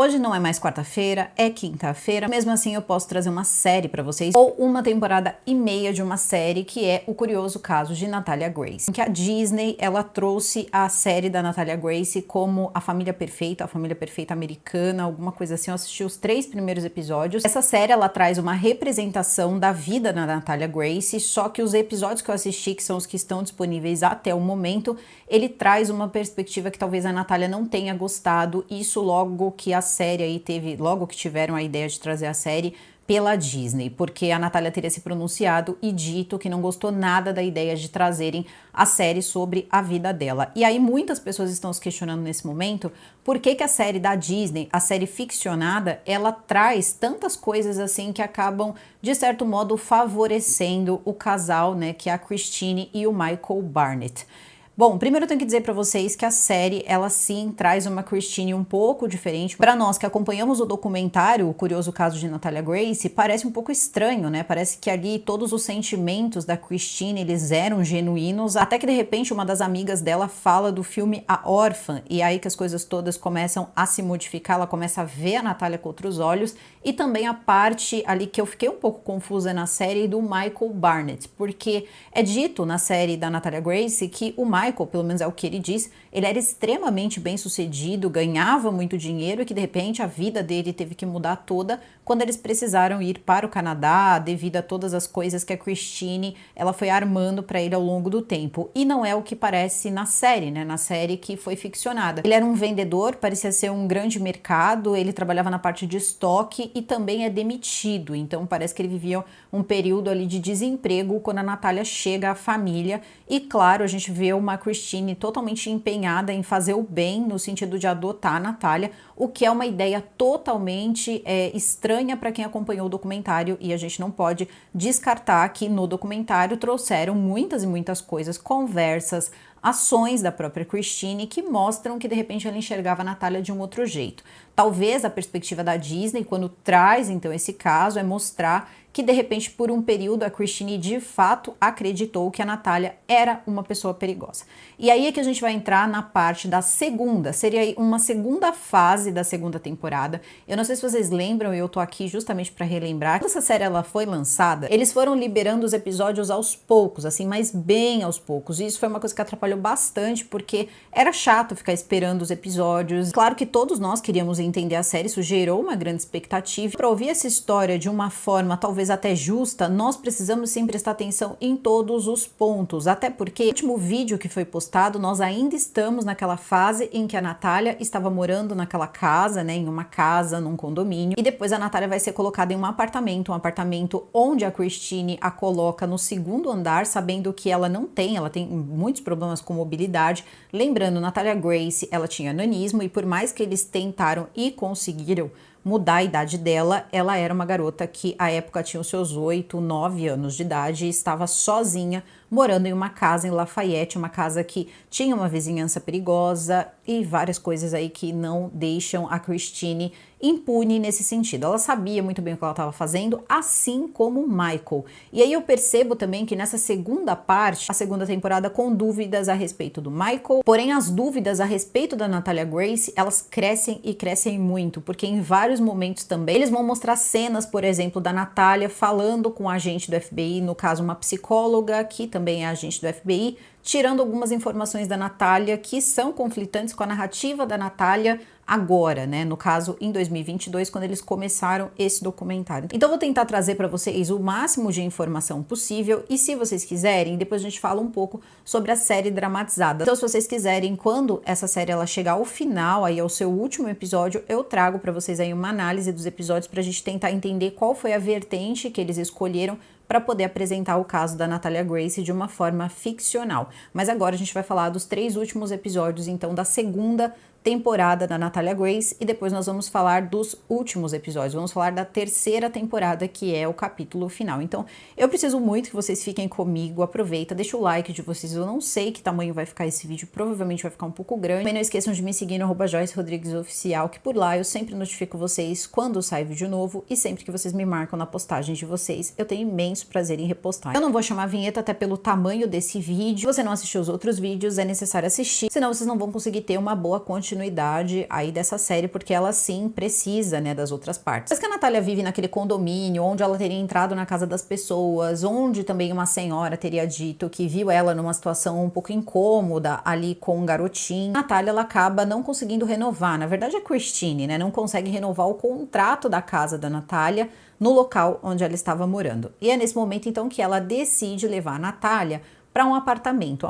Hoje não é mais quarta-feira, é quinta-feira. Mesmo assim, eu posso trazer uma série pra vocês, ou uma temporada e meia de uma série, que é O Curioso Caso de Natalia Grace. Em que a Disney, ela trouxe a série da Natalia Grace como a família perfeita americana, alguma coisa assim. Eu assisti os 3 primeiros episódios. Essa série, ela traz uma representação da vida da Natalia Grace, só que os episódios que eu assisti, que são os que estão disponíveis até o momento, ele traz uma perspectiva que talvez a Natalia não tenha gostado. Isso logo que a série aí teve, logo que tiveram a ideia de trazer a série pela Disney, porque a Natalia teria se pronunciado e dito que não gostou nada da ideia de trazerem a série sobre a vida dela. E aí muitas pessoas estão se questionando nesse momento por que a série da Disney, a série ficcionada, ela traz tantas coisas assim que acabam, de certo modo, favorecendo o casal, né, que é a Christine e o Michael Barnett. Bom, primeiro eu tenho que dizer pra vocês que a série, ela sim traz uma Christine um pouco diferente. Pra nós que acompanhamos o documentário, O Curioso Caso de Natalia Grace, parece um pouco estranho, né? Parece que ali todos os sentimentos da Christine, eles eram genuínos, até que de repente uma das amigas dela fala do filme A Órfã, e aí que as coisas todas começam a se modificar, ela começa a ver a Natalia com outros olhos, e também a parte ali que eu fiquei um pouco confusa na série do Michael Barnett, porque é dito na série da Natalia Grace que o Michael, pelo menos é o que ele diz, ele era extremamente bem sucedido, ganhava muito dinheiro e que de repente a vida dele teve que mudar toda quando eles precisaram ir para o Canadá devido a todas as coisas que a Christine, ela foi armando para ele ao longo do tempo. E não é o que parece na série, né? Na série que foi ficcionada. Ele era um vendedor, parecia ser um grande mercado, ele trabalhava na parte de estoque e também é demitido. Então parece que ele vivia um período ali de desemprego quando a Natalia chega à família. E claro, a gente vê uma Christine totalmente empenhada em fazer o bem, no sentido de adotar a Natalia, o que é uma ideia totalmente estranha para quem acompanhou o documentário, e a gente não pode descartar que no documentário trouxeram muitas e muitas coisas, conversas, ações da própria Christine que mostram que de repente ela enxergava a Natalia de um outro jeito. Talvez a perspectiva da Disney, quando traz então esse caso, é mostrar que de repente por um período a Christine de fato acreditou que a Natalia era uma pessoa perigosa. E aí é que a gente vai entrar na parte da segunda, seria uma segunda fase da segunda temporada. Eu não sei se vocês lembram, eu tô aqui justamente para relembrar. Quando essa série ela foi lançada, eles foram liberando os episódios aos poucos, assim, mas bem aos poucos. E isso foi uma coisa que atrapalhou bastante, porque era chato ficar esperando os episódios. Claro que todos nós queríamos entender a série, isso gerou uma grande expectativa. Para ouvir essa história de uma forma talvez até justa, nós precisamos sim prestar atenção em todos os pontos, até porque no último vídeo que foi postado, nós ainda estamos naquela fase em que a Natalia estava morando naquela casa, né, em uma casa, num condomínio, e depois a Natalia vai ser colocada em um apartamento onde a Christine a coloca no segundo andar, sabendo que ela tem muitos problemas com mobilidade. Lembrando, Natalia Grace, ela tinha nanismo, e por mais que eles tentaram e conseguiram mudar a idade dela, ela era uma garota que à época tinha os seus 8, 9 anos de idade e estava sozinha, morando em uma casa em Lafayette, uma casa que tinha uma vizinhança perigosa e várias coisas aí que não deixam a Christine impune nesse sentido. Ela sabia muito bem o que ela estava fazendo, assim como o Michael. E aí eu percebo também que nessa segunda parte, a segunda temporada, com dúvidas a respeito do Michael, porém as dúvidas a respeito da Natalia Grace, elas crescem e crescem muito, porque em vários momentos também eles vão mostrar cenas, por exemplo, da Natalia falando com um agente do FBI, no caso uma psicóloga, que também é agente do FBI, tirando algumas informações da Natalia que são conflitantes com a narrativa da Natalia agora, né? No caso, em 2022, quando eles começaram esse documentário. Então, eu vou tentar trazer para vocês o máximo de informação possível, e se vocês quiserem, depois a gente fala um pouco sobre a série dramatizada. Então, se vocês quiserem, quando essa série ela chegar ao final, aí ao seu último episódio, eu trago para vocês aí uma análise dos episódios pra gente tentar entender qual foi a vertente que eles escolheram para poder apresentar o caso da Natalia Grace de uma forma ficcional. Mas agora a gente vai falar dos 3 últimos episódios, então, da segunda temporada da Natalia Grace, e depois nós vamos falar dos últimos episódios, vamos falar da terceira temporada, que é o capítulo final. Então, eu preciso muito que vocês fiquem comigo, aproveita, deixa o like de vocês, eu não sei que tamanho vai ficar esse vídeo, provavelmente vai ficar um pouco grande. Também não esqueçam de me seguir no @JoyceRodriguesOficial, que por lá eu sempre notifico vocês quando sai vídeo novo, e sempre que vocês me marcam na postagem de vocês, eu tenho imenso prazer em repostar. Eu não vou chamar a vinheta até pelo tamanho desse vídeo. Se você não assistiu os outros vídeos, é necessário assistir, senão vocês não vão conseguir ter uma boa continuidade continuidade aí dessa série, porque ela sim precisa, né, das outras partes. Mas que a Natália vive naquele condomínio, onde ela teria entrado na casa das pessoas, onde também uma senhora teria dito que viu ela numa situação um pouco incômoda ali com um garotinho. A Natália, ela acaba não conseguindo renovar, na verdade a Christine, né, não consegue renovar o contrato da casa da Natália no local onde ela estava morando. E é nesse momento então que ela decide levar a Natália para um apartamento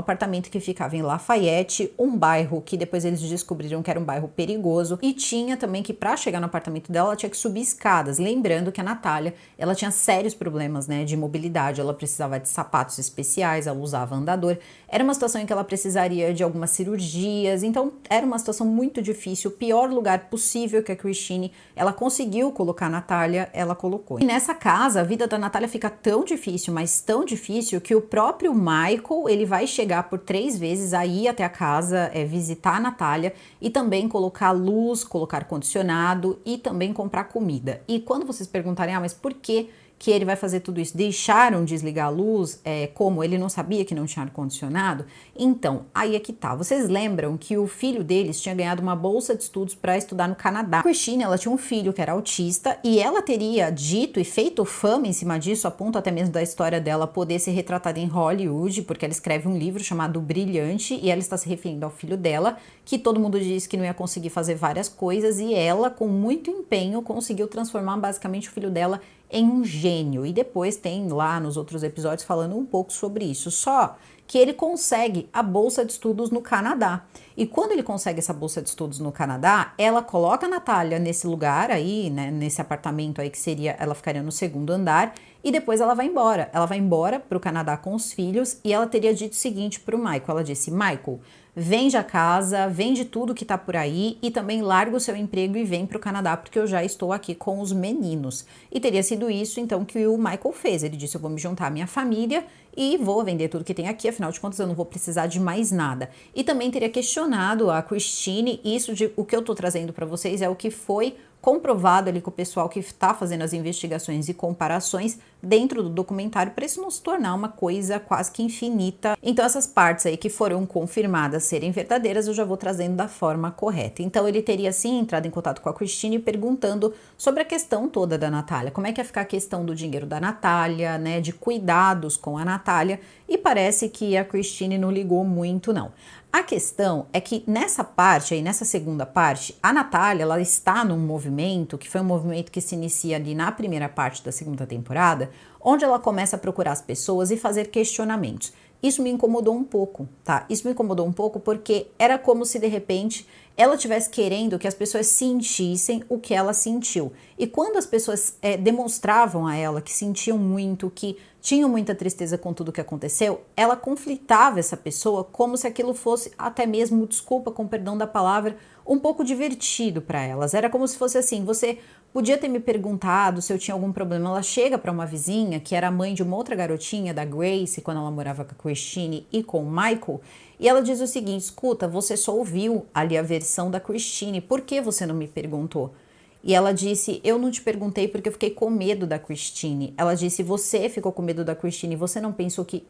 que ficava em Lafayette, um bairro que depois eles descobriram que era um bairro perigoso, e tinha também que para chegar no apartamento dela ela tinha que subir escadas, lembrando que a Natália, ela tinha sérios problemas, né, de mobilidade, ela precisava de sapatos especiais, ela usava andador, era uma situação em que ela precisaria de algumas cirurgias, então era uma situação muito difícil, o pior lugar possível que a Christine, ela conseguiu colocar a Natália, ela colocou. E nessa casa, a vida da Natália fica tão difícil, mas tão difícil, que o próprio Michael, ele vai chegar por 3 vezes a ir até a casa, visitar a Natália e também colocar luz, colocar ar-condicionado e também comprar comida. E quando vocês perguntarem, mas por que ele vai fazer tudo isso? Deixaram desligar a luz? Como? Ele não sabia que não tinha ar-condicionado? Então, aí é que tá. Vocês lembram que o filho deles tinha ganhado uma bolsa de estudos para estudar no Canadá. A Christine, ela tinha um filho que era autista e ela teria dito e feito fama em cima disso, a ponto até mesmo da história dela poder ser retratada em Hollywood, porque ela escreve um livro chamado Brilhante e ela está se referindo ao filho dela, que todo mundo disse que não ia conseguir fazer várias coisas e ela, com muito empenho, conseguiu transformar basicamente o filho dela em um gênio. E depois tem lá nos outros episódios falando um pouco sobre isso. Só que ele consegue a bolsa de estudos no Canadá. E quando ele consegue essa bolsa de estudos no Canadá, ela coloca a Natália nesse lugar aí, né, nesse apartamento aí que seria, ela ficaria no 2º andar, e depois ela vai embora. Ela vai embora para o Canadá com os filhos e ela teria dito o seguinte para o Michael. Ela disse: Michael, vende a casa, vende tudo que tá por aí e também larga o seu emprego e vem para o Canadá porque eu já estou aqui com os meninos. E teria sido isso então que o Michael fez. Ele disse: eu vou me juntar à minha família e vou vender tudo que tem aqui, afinal de contas eu não vou precisar de mais nada. E também teria questionado a Christine, isso de o que eu tô trazendo para vocês é o que foi comprovado ali com o pessoal que está fazendo as investigações e comparações dentro do documentário, para isso não se tornar uma coisa quase que infinita. Então essas partes aí que foram confirmadas serem verdadeiras eu já vou trazendo da forma correta. Então ele teria sim entrado em contato com a Christine perguntando sobre a questão toda da Natália, como é que ia ficar a questão do dinheiro da Natália, né, de cuidados com a Natália, e parece que a Christine não ligou muito não. A questão é que nessa parte aí, nessa segunda parte, a Natália, ela está num movimento, que foi um movimento que se inicia ali na primeira parte da 2ª temporada, onde ela começa a procurar as pessoas e fazer questionamentos. Isso me incomodou um pouco, tá? Isso me incomodou um pouco porque era como se de repente ela estivesse querendo que as pessoas sentissem o que ela sentiu. E quando as pessoas demonstravam a ela que sentiam muito, que tinham muita tristeza com tudo que aconteceu, ela conflitava essa pessoa como se aquilo fosse até mesmo, desculpa, com perdão da palavra, um pouco divertido para elas. Era como se fosse assim: você podia ter me perguntado se eu tinha algum problema. Ela chega para uma vizinha, que era a mãe de uma outra garotinha, da Grace, quando ela morava com a Christine e com o Michael, e ela diz o seguinte: escuta, você só ouviu ali a versão da Christine, por que você não me perguntou? E ela disse: eu não te perguntei porque eu fiquei com medo da Christine. Ela disse: você ficou com medo da Christine, você não pensou que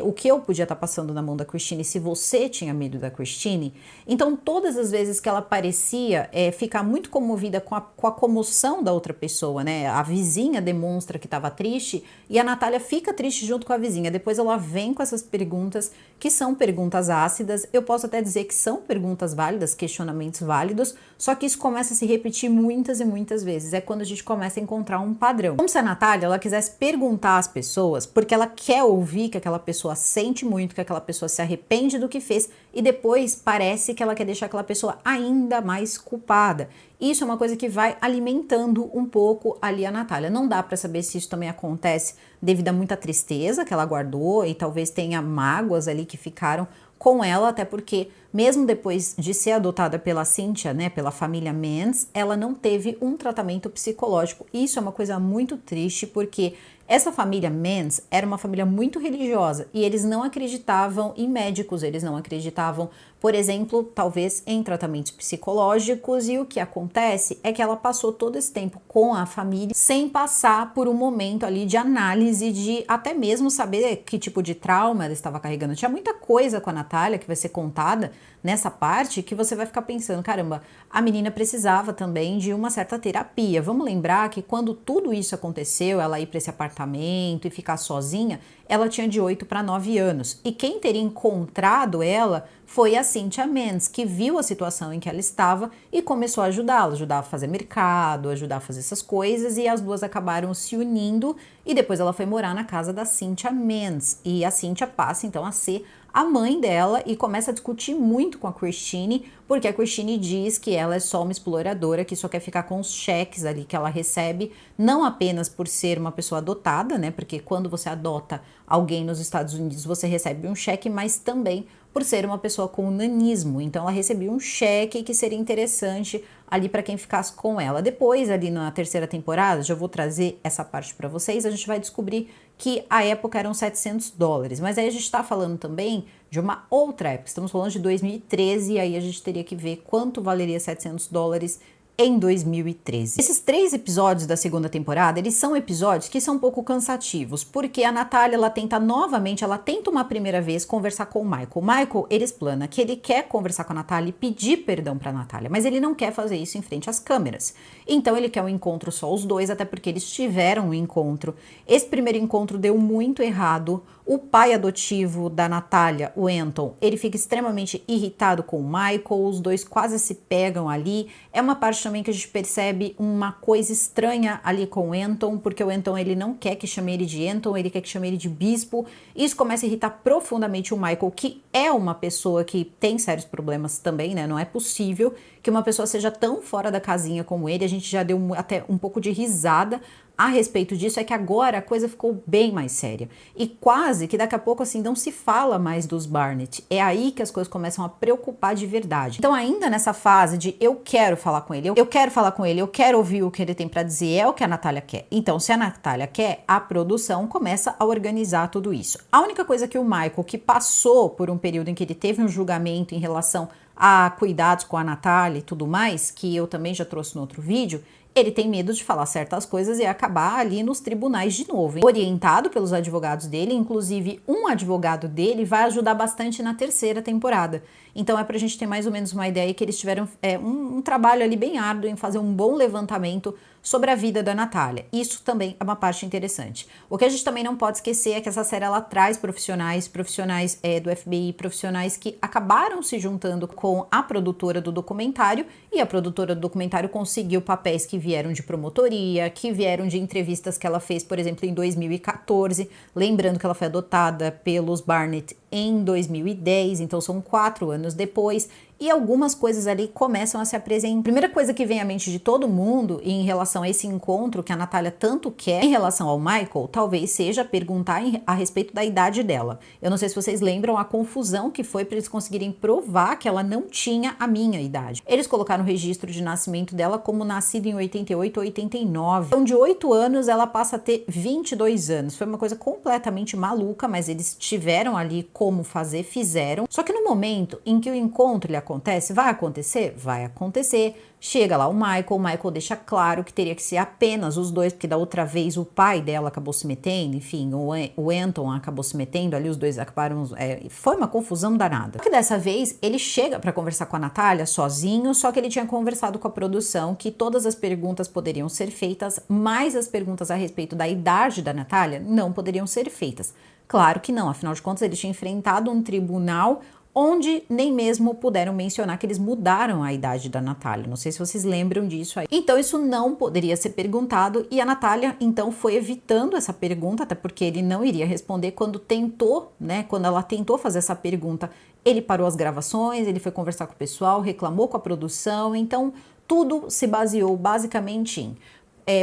o que eu podia estar passando na mão da Christine se você tinha medo da Christine? Então, todas as vezes que ela parecia ficar muito comovida com a comoção da outra pessoa, né? A vizinha demonstra que estava triste e a Natália fica triste junto com a vizinha. Depois ela vem com essas perguntas, que são perguntas ácidas. Eu posso até dizer que são perguntas válidas, questionamentos válidos, só que isso começa a se repetir muitas e muitas vezes. É quando a gente começa a encontrar um padrão. Como se a Natália, ela quisesse perguntar às pessoas, porque ela quer ouvir que aquela pessoa sente muito, que aquela pessoa se arrepende do que fez e depois parece que ela quer deixar aquela pessoa ainda mais culpada. Isso é uma coisa que vai alimentando um pouco ali a Natália. Não dá para saber se isso também acontece devido a muita tristeza que ela guardou e talvez tenha mágoas ali que ficaram com ela, até porque mesmo depois de ser adotada pela Cynthia, né, pela família Mans, ela não teve um tratamento psicológico. Isso é uma coisa muito triste, porque essa família Mans era uma família muito religiosa e eles não acreditavam em médicos, eles não acreditavam, por exemplo, talvez em tratamentos psicológicos, e o que acontece é que ela passou todo esse tempo com a família sem passar por um momento ali de análise, de até mesmo saber que tipo de trauma ela estava carregando. Tinha muita coisa com a Natália que vai ser contada nessa parte que você vai ficar pensando, caramba, a menina precisava também de uma certa terapia. Vamos lembrar que quando tudo isso aconteceu, ela ir para esse apartamento e ficar sozinha, ela tinha de 8 para 9 anos. E quem teria encontrado ela foi a Cynthia Mans, que viu a situação em que ela estava e começou a ajudá-la, ajudar a fazer mercado, ajudar a fazer essas coisas, e as duas acabaram se unindo e depois ela foi morar na casa da Cynthia Mans. E a Cynthia passa então a ser a mãe dela e começa a discutir muito com a Christine, porque a Christine diz que ela é só uma exploradora, que só quer ficar com os cheques ali que ela recebe, não apenas por ser uma pessoa adotada, né? Porque quando você adota alguém nos Estados Unidos, você recebe um cheque, mas também por ser uma pessoa com nanismo. Então ela recebia um cheque que seria interessante ali para quem ficasse com ela. Depois, ali na terceira temporada, já vou trazer essa parte para vocês, a gente vai descobrir que a época eram $700, mas aí a gente está falando também de uma outra época, estamos falando de 2013, e aí a gente teria que ver quanto valeria $700 em 2013. Esses 3 episódios da segunda temporada, eles são episódios que são um pouco cansativos, porque a Natália, ela tenta uma primeira vez conversar com o Michael. O Michael, ele explana que ele quer conversar com a Natália e pedir perdão pra Natália, mas ele não quer fazer isso em frente às câmeras. Então ele quer um encontro só os dois, até porque eles tiveram um encontro. Esse primeiro encontro deu muito errado. O pai adotivo da Natália, o Anton, ele fica extremamente irritado com o Michael, os dois quase se pegam ali. É uma parte também que a gente percebe uma coisa estranha ali com o Anton, porque o Anton, ele não quer que chame ele de Anton, ele quer que chame ele de bispo. Isso começa a irritar profundamente o Michael, que é uma pessoa que tem sérios problemas também, né? Não é possível que uma pessoa seja tão fora da casinha como ele. A gente já deu até um pouco de risada a respeito disso, é que agora a coisa ficou bem mais séria. E quase que daqui a pouco, assim, não se fala mais dos Barnett. É aí que as coisas começam a preocupar de verdade. Então, ainda nessa fase de eu quero falar com ele, eu quero falar com ele, eu quero ouvir o que ele tem pra dizer, é o que a Natália quer. Então, se a Natália quer, a produção começa a organizar tudo isso. A única coisa que o Michael, que passou por um período em que ele teve um julgamento em relação a cuidados com a Natália e tudo mais, que eu também já trouxe no outro vídeo, ele tem medo de falar certas coisas e acabar ali nos tribunais de novo, hein? Orientado pelos advogados dele, inclusive um advogado dele vai ajudar bastante na terceira temporada. Então é pra gente ter mais ou menos uma ideia que eles tiveram um trabalho ali bem árduo em fazer um bom levantamento sobre a vida da Natália. Isso também é uma parte interessante. O que a gente também não pode esquecer é que essa série ela traz profissionais do FBI, profissionais que acabaram se juntando com a produtora do documentário, e a produtora do documentário conseguiu papéis que vieram de promotoria, que vieram de entrevistas que ela fez, por exemplo, em 2014, lembrando que ela foi adotada pelos Barnett em 2010, então são 4 anos depois, e algumas coisas ali começam a se apresentar. A primeira coisa que vem à mente de todo mundo em relação a esse encontro que a Natália tanto quer em relação ao Michael, talvez seja perguntar a respeito da idade dela. Eu não sei se vocês lembram a confusão que foi para eles conseguirem provar que ela não tinha a minha idade. Eles colocaram o registro de nascimento dela como nascida em 88 ou 89. Então, de 8 anos, ela passa a ter 22 anos. Foi uma coisa completamente maluca, mas eles tiveram ali como fazer, fizeram. Só que no momento em que o encontro ele acontece, vai acontecer? Vai acontecer. Chega lá o Michael deixa claro que teria que ser apenas os dois, porque da outra vez o pai dela acabou se metendo, enfim, o Anton acabou se metendo, ali os dois acabaram, foi uma confusão danada. Só que dessa vez ele chega para conversar com a Natália sozinho, só que ele tinha conversado com a produção que todas as perguntas poderiam ser feitas, mas as perguntas a respeito da idade da Natália não poderiam ser feitas. Claro que não, afinal de contas ele tinha enfrentado um tribunal onde nem mesmo puderam mencionar que eles mudaram a idade da Natália. Não sei se vocês lembram disso aí. Então isso não poderia ser perguntado e a Natália então foi evitando essa pergunta, até porque ele não iria responder quando ela tentou fazer essa pergunta, ele parou as gravações, ele foi conversar com o pessoal, reclamou com a produção, então tudo se baseou basicamente em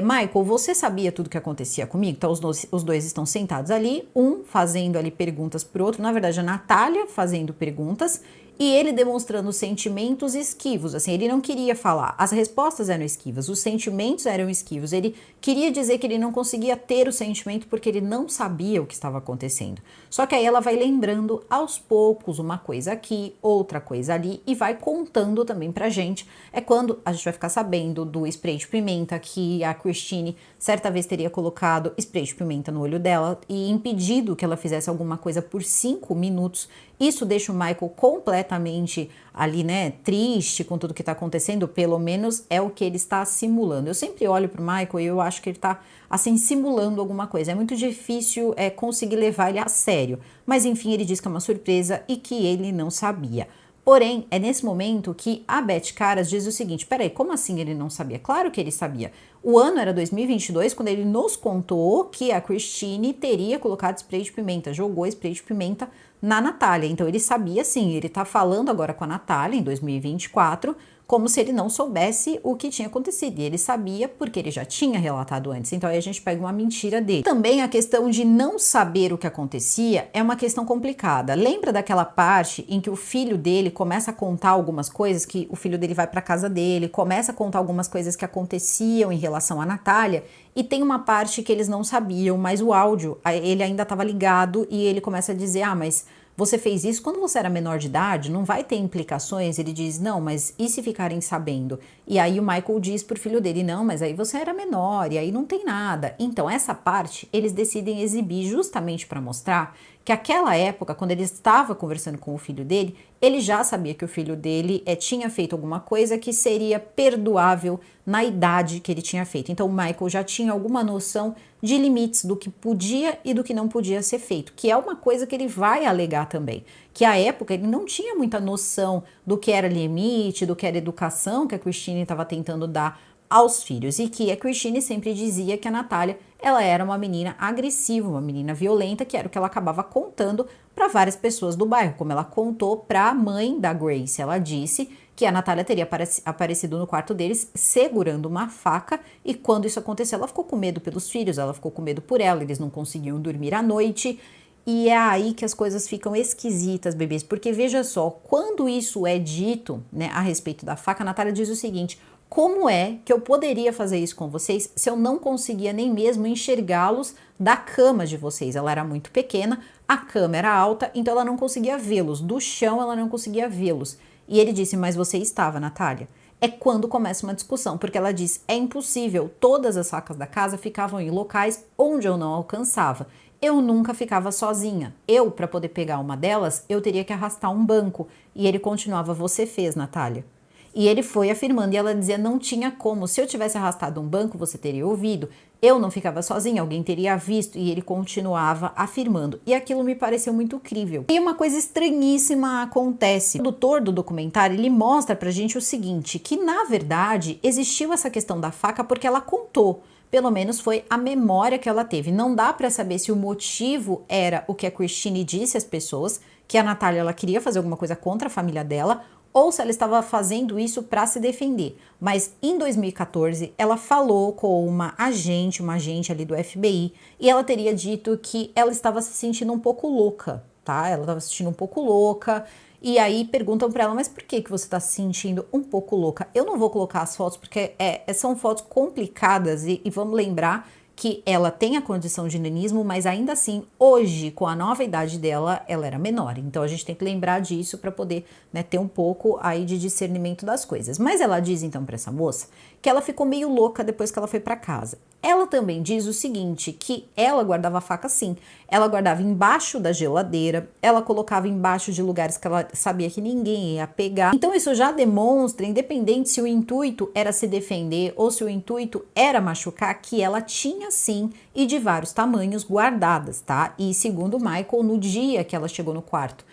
Michael, você sabia tudo que acontecia comigo? Então os dois estão sentados ali, um fazendo ali perguntas pro outro, na verdade a Natália fazendo perguntas e ele demonstrando sentimentos esquivos, assim, ele não queria falar, as respostas eram esquivas, os sentimentos eram esquivos, ele queria dizer que ele não conseguia ter o sentimento porque ele não sabia o que estava acontecendo. Só que aí ela vai lembrando aos poucos uma coisa aqui, outra coisa ali e vai contando também pra gente. É quando a gente vai ficar sabendo do spray de pimenta que a Christine certa vez teria colocado spray de pimenta no olho dela e impedido que ela fizesse alguma coisa por 5 minutos. Isso deixa o Michael completamente completamente ali, né, triste com tudo que tá acontecendo, pelo menos é o que ele está simulando. Eu sempre olho pro Michael e eu acho que ele tá, assim, simulando alguma coisa. É muito difícil conseguir levar ele a sério. Mas, enfim, ele diz que é uma surpresa e que ele não sabia. Porém, é nesse momento que a Beth Caras diz o seguinte, peraí, como assim ele não sabia? Claro que ele sabia. O ano era 2022, quando ele nos contou que a Christine teria colocado spray de pimenta, jogou spray de pimenta na Natália. Então ele sabia sim, ele tá falando agora com a Natália em 2024, como se ele não soubesse o que tinha acontecido. E ele sabia porque ele já tinha relatado antes. Então aí a gente pega uma mentira dele. Também a questão de não saber o que acontecia é uma questão complicada. Lembra daquela parte em que o filho dele começa a contar algumas coisas, que o filho dele vai para casa dele, começa a contar algumas coisas que aconteciam em relação à Natália, e tem uma parte que eles não sabiam, mas o áudio, ele ainda estava ligado e ele começa a dizer, ah, mas você fez isso quando você era menor de idade? Não vai ter implicações? Ele diz, não, mas e se ficarem sabendo? E aí o Michael diz pro filho dele, não, mas aí você era menor e aí não tem nada. Então essa parte eles decidem exibir justamente para mostrar que aquela época, quando ele estava conversando com o filho dele, ele já sabia que o filho dele tinha feito alguma coisa que seria perdoável na idade que ele tinha feito. Então o Michael já tinha alguma noção de limites do que podia e do que não podia ser feito, que é uma coisa que ele vai alegar também, que à época ele não tinha muita noção do que era limite, do que era educação que a Christine estava tentando dar aos filhos, e que a Christine sempre dizia que a Natália, ela era uma menina agressiva, uma menina violenta, que era o que ela acabava contando para várias pessoas do bairro, como ela contou para a mãe da Grace. Ela disse que a Natália teria aparecido no quarto deles segurando uma faca, e quando isso aconteceu, ela ficou com medo pelos filhos, ela ficou com medo por ela, eles não conseguiam dormir à noite. E é aí que as coisas ficam esquisitas, bebês, porque veja só, quando isso é dito, né, a respeito da faca, a Natália diz o seguinte: como é que eu poderia fazer isso com vocês se eu não conseguia nem mesmo enxergá-los da cama de vocês? Ela era muito pequena, a cama era alta, então ela não conseguia vê-los, do chão ela não conseguia vê-los. E ele disse, mas você estava, Natália? É quando começa uma discussão, porque ela diz, é impossível, todas as facas da casa ficavam em locais onde eu não alcançava. Eu nunca ficava sozinha. Eu, para poder pegar uma delas, eu teria que arrastar um banco. E ele continuava, você fez, Natália. E ele foi afirmando, e ela dizia, não tinha como, se eu tivesse arrastado um banco, você teria ouvido, eu não ficava sozinha, alguém teria visto, e ele continuava afirmando. E aquilo me pareceu muito crível. E uma coisa estranhíssima acontece. O produtor do documentário, ele mostra pra gente o seguinte, que na verdade existiu essa questão da faca porque ela contou. Pelo menos foi a memória que ela teve. Não dá pra saber se o motivo era o que a Christine disse às pessoas, que a Natália ela queria fazer alguma coisa contra a família dela, ou se ela estava fazendo isso para se defender. Mas em 2014, ela falou com uma agente ali do FBI, e ela teria dito que ela estava se sentindo um pouco louca, tá? Ela estava se sentindo um pouco louca, e aí perguntam para ela, mas por que você está se sentindo um pouco louca? Eu não vou colocar as fotos, porque são fotos complicadas, e vamos lembrar que ela tem a condição de nanismo, mas ainda assim, hoje, com a nova idade dela, ela era menor. Então a gente tem que lembrar disso para poder, né, ter um pouco aí de discernimento das coisas. Mas ela diz então para essa moça que ela ficou meio louca depois que ela foi para casa. Ela também diz o seguinte, que ela guardava a faca sim, ela guardava embaixo da geladeira, ela colocava embaixo de lugares que ela sabia que ninguém ia pegar. Então isso já demonstra, independente se o intuito era se defender ou se o intuito era machucar, que ela tinha sim, e de vários tamanhos, guardadas, tá? E segundo o Michael, no dia que ela chegou no quarto,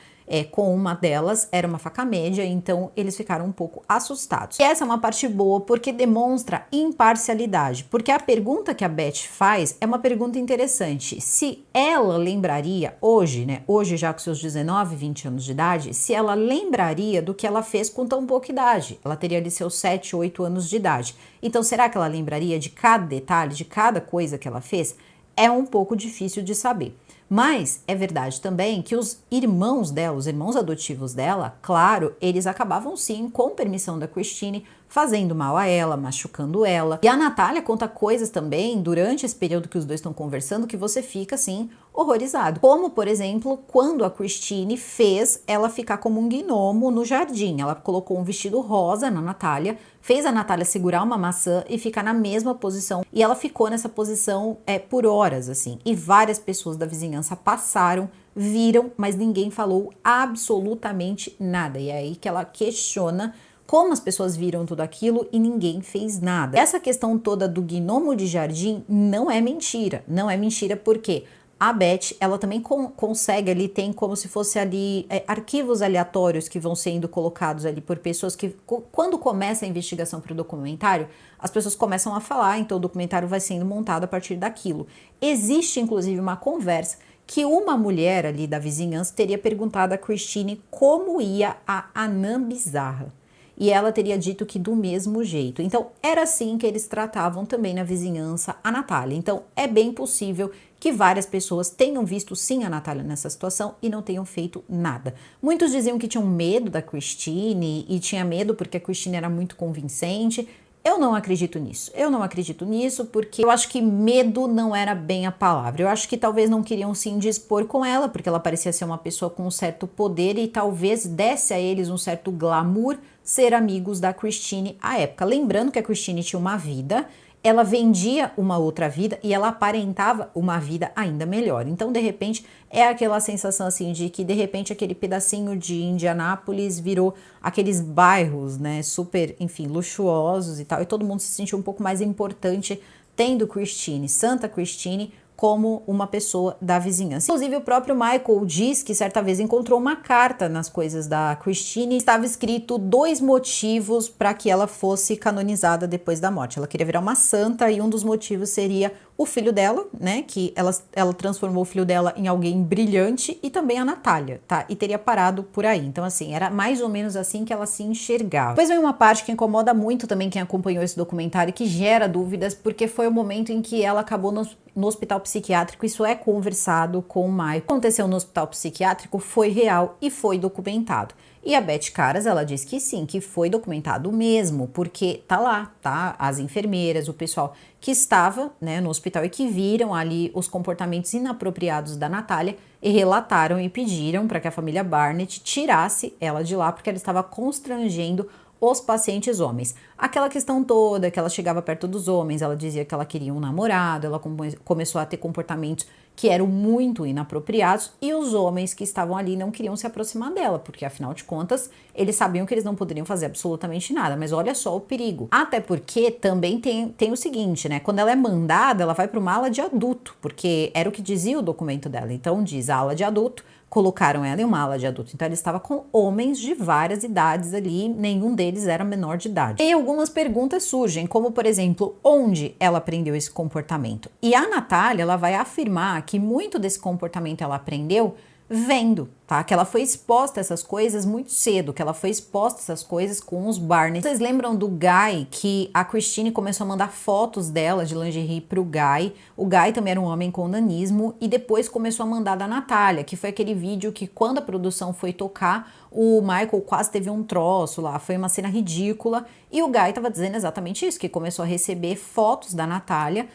com uma delas, era uma faca média, então eles ficaram um pouco assustados. E essa é uma parte boa, porque demonstra imparcialidade, porque a pergunta que a Beth faz é uma pergunta interessante. Se ela lembraria, hoje, né, hoje já com seus 19, 20 anos de idade, se ela lembraria do que ela fez com tão pouca idade. Ela teria ali seus 7, 8 anos de idade. Então, será que ela lembraria de cada detalhe, de cada coisa que ela fez? É um pouco difícil de saber. Mas é verdade também que os irmãos dela, os irmãos adotivos dela, claro, eles acabavam sim, com permissão da Christine, fazendo mal a ela, machucando ela. E a Natália conta coisas também durante esse período que os dois estão conversando que você fica assim horrorizado. Como, por exemplo, quando a Christine fez ela ficar como um gnomo no jardim. Ela colocou um vestido rosa na Natália, fez a Natália segurar uma maçã e ficar na mesma posição. E ela ficou nessa posição por horas, assim. E várias pessoas da vizinhança passaram, viram, mas ninguém falou absolutamente nada. E é aí que ela questiona como as pessoas viram tudo aquilo e ninguém fez nada. Essa questão toda do gnomo de jardim não é mentira. Não é mentira porque a Beth, ela também consegue ali, tem como se fosse ali arquivos aleatórios que vão sendo colocados ali por pessoas que, quando começa a investigação para o documentário, as pessoas começam a falar, então o documentário vai sendo montado a partir daquilo. Existe, inclusive, uma conversa que uma mulher ali da vizinhança teria perguntado a Christine como ia a Anã Bizarra. E ela teria dito que do mesmo jeito. Então, era assim que eles tratavam também na vizinhança a Natália. Então, é bem possível que várias pessoas tenham visto sim a Natália nessa situação e não tenham feito nada. Muitos diziam que tinham medo da Christine e tinha medo porque a Christine era muito convincente. Eu não acredito nisso. Eu não acredito nisso porque eu acho que medo não era bem a palavra. Eu acho que talvez não queriam se indispor com ela porque ela parecia ser uma pessoa com um certo poder e talvez desse a eles um certo glamour ser amigos da Christine à época. Lembrando que a Christine tinha uma vida, ela vendia uma outra vida e ela aparentava uma vida ainda melhor. Então, de repente, é aquela sensação assim de que, de repente, aquele pedacinho de Indianápolis virou aqueles bairros, né, super, enfim, luxuosos e tal, e todo mundo se sentiu um pouco mais importante tendo Christine, Santa Christine, como uma pessoa da vizinhança. Inclusive, o próprio Michael diz que certa vez encontrou uma carta nas coisas da Christine e estava escrito 2 motivos para que ela fosse canonizada depois da morte. Ela queria virar uma santa e um dos motivos seria o filho dela, né, que ela transformou o filho dela em alguém brilhante e também a Natália, tá? E teria parado por aí. Então, assim, era mais ou menos assim que ela se enxergava. Depois vem uma parte que incomoda muito também quem acompanhou esse documentário, que gera dúvidas, porque foi o momento em que ela acabou no hospital psiquiátrico. Isso é conversado com o Michael. O que aconteceu no hospital psiquiátrico foi real e foi documentado. E a Beth Caras, ela diz que sim, que foi documentado mesmo, porque tá lá, tá? As enfermeiras, o pessoal que estava, né, no hospital e que viram ali os comportamentos inapropriados da Natália e relataram e pediram para que a família Barnett tirasse ela de lá porque ela estava constrangendo os pacientes homens. Aquela questão toda que ela chegava perto dos homens, ela dizia que ela queria um namorado, ela começou a ter comportamentos que eram muito inapropriados e os homens que estavam ali não queriam se aproximar dela, porque afinal de contas, eles sabiam que eles não poderiam fazer absolutamente nada, mas olha só o perigo. Até porque também tem o seguinte, né, quando ela é mandada, ela vai para uma ala de adulto, porque era o que dizia o documento dela, então diz ala de adulto, colocaram ela em uma ala de adulto, então ela estava com homens de várias idades ali, nenhum deles era menor de idade. E algumas perguntas surgem, como por exemplo, onde ela aprendeu esse comportamento? E a Natália, ela vai afirmar que muito desse comportamento ela aprendeu vendo, tá? Que ela foi exposta a essas coisas muito cedo, que ela foi exposta a essas coisas com os Barnett. Vocês lembram do Guy, que a Christine começou a mandar fotos dela de lingerie pro Guy? O Guy também era um homem com nanismo e depois começou a mandar da Natália, que foi aquele vídeo que quando a produção foi tocar, o Michael quase teve um troço lá, foi uma cena ridícula e o Guy tava dizendo exatamente isso, que começou a receber fotos da Natália,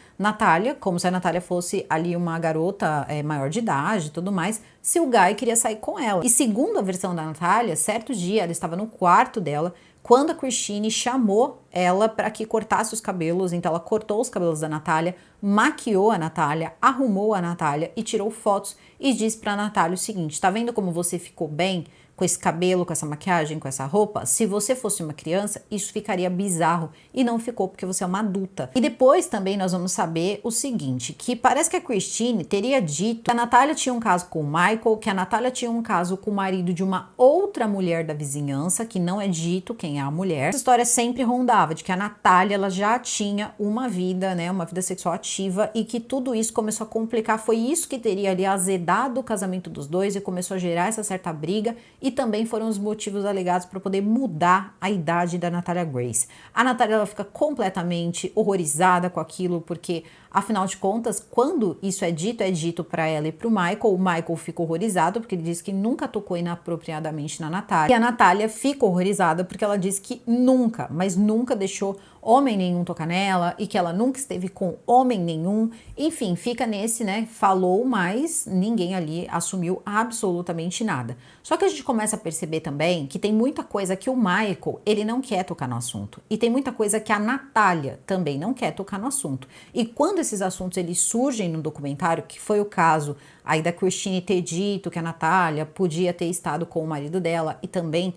como se a Natália fosse ali uma garota maior de idade e tudo mais, se o Guy queria sair com ela. E segundo a versão da Natália, certo dia ela estava no quarto dela, quando a Christine chamou ela para que cortasse os cabelos, então ela cortou os cabelos da Natália, maquiou a Natália, arrumou a Natália e tirou fotos e disse para a Natália o seguinte, tá vendo como você ficou bem com esse cabelo, com essa maquiagem, com essa roupa? Se você fosse uma criança, isso ficaria bizarro e não ficou porque você é uma adulta. E depois também nós vamos saber o seguinte, que parece que a Christine teria dito que a Natália tinha um caso com o Michael, que a Natália tinha um caso com o marido de uma outra mulher da vizinhança, que não é dito quem é a mulher. Essa história sempre rondava de que a Natália, ela já tinha uma vida, né, uma vida sexual ativa e que tudo isso começou a complicar, foi isso que teria ali azedado o casamento dos dois e começou a gerar essa certa briga e e também foram os motivos alegados para poder mudar a idade da Natalia Grace. A Natalia, ela fica completamente horrorizada com aquilo, porque afinal de contas, quando isso é dito para ela e para o Michael fica horrorizado porque ele diz que nunca tocou inapropriadamente na Natalia, e a Natalia fica horrorizada porque ela diz que nunca, mas nunca deixou homem nenhum tocar nela e que ela nunca esteve com homem nenhum. Enfim, fica nesse, né, falou, mas ninguém ali assumiu absolutamente nada. Só que a gente começa a perceber também que tem muita coisa que o Michael, ele não quer tocar no assunto. E tem muita coisa que a Natalia também não quer tocar no assunto. E quando esses assuntos eles surgem no documentário, que foi o caso aí da Christine ter dito que a Natalia podia ter estado com o marido dela e também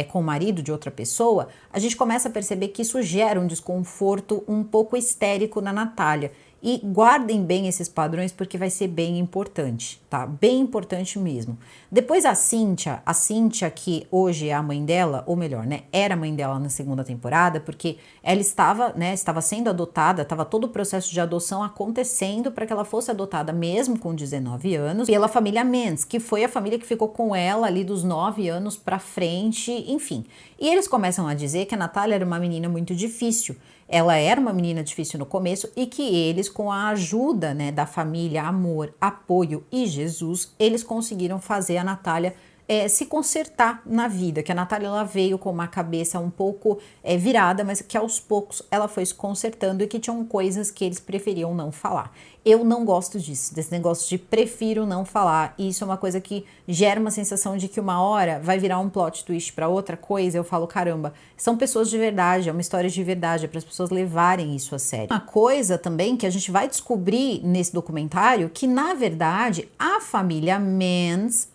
com o marido de outra pessoa, a gente começa a perceber que isso gera um desconforto um pouco histérico na Natalia. E guardem bem esses padrões porque vai ser bem importante, tá? Bem importante mesmo. Depois a Cynthia que hoje é a mãe dela, ou melhor, né, era a mãe dela na segunda temporada, porque ela estava sendo adotada, estava todo o processo de adoção acontecendo para que ela fosse adotada mesmo com 19 anos, pela família Mans, que foi a família que ficou com ela ali dos 9 anos para frente, enfim. E eles começam a dizer que a Natalia era uma menina muito difícil. Ela era uma menina difícil no começo e que eles, com a ajuda, né, da família, amor, apoio e Jesus, eles conseguiram fazer a Natalia se consertar na vida, que a Natalia ela veio com uma cabeça um pouco virada, mas que aos poucos ela foi se consertando e que tinham coisas que eles preferiam não falar. Eu não gosto disso, desse negócio de prefiro não falar, e isso é uma coisa que gera uma sensação de que uma hora vai virar um plot twist para outra coisa. Eu falo, caramba, são pessoas de verdade, é uma história de verdade, é para as pessoas levarem isso a sério. Uma coisa também que a gente vai descobrir nesse documentário, que na verdade a família Mans,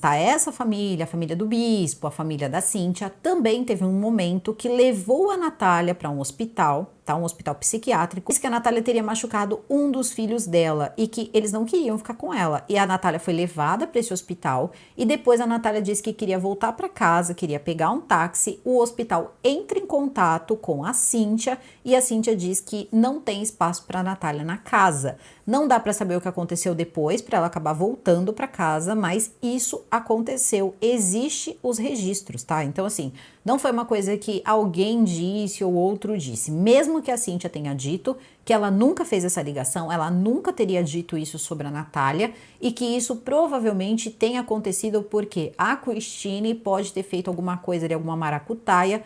tá? Essa família, a família do bispo, a família da Cynthia, também teve um momento que levou a Natalia para um hospital, tá? Um hospital psiquiátrico, disse que a Natalia teria machucado um dos filhos dela e que eles não queriam ficar com ela. E a Natalia foi levada para esse hospital e depois a Natalia disse que queria voltar para casa, queria pegar um táxi. O hospital entra em contato com a Cynthia e a Cynthia diz que não tem espaço para a Natalia na casa. Não dá para saber o que aconteceu depois para ela acabar voltando para casa, mas isso aconteceu. Existe os registros, tá? Então assim, não foi uma coisa que alguém disse ou outro disse. Mesmo que a Cynthia tenha dito que ela nunca fez essa ligação, ela nunca teria dito isso sobre a Natalia e que isso provavelmente tenha acontecido porque a Christine pode ter feito alguma coisa de alguma maracutaia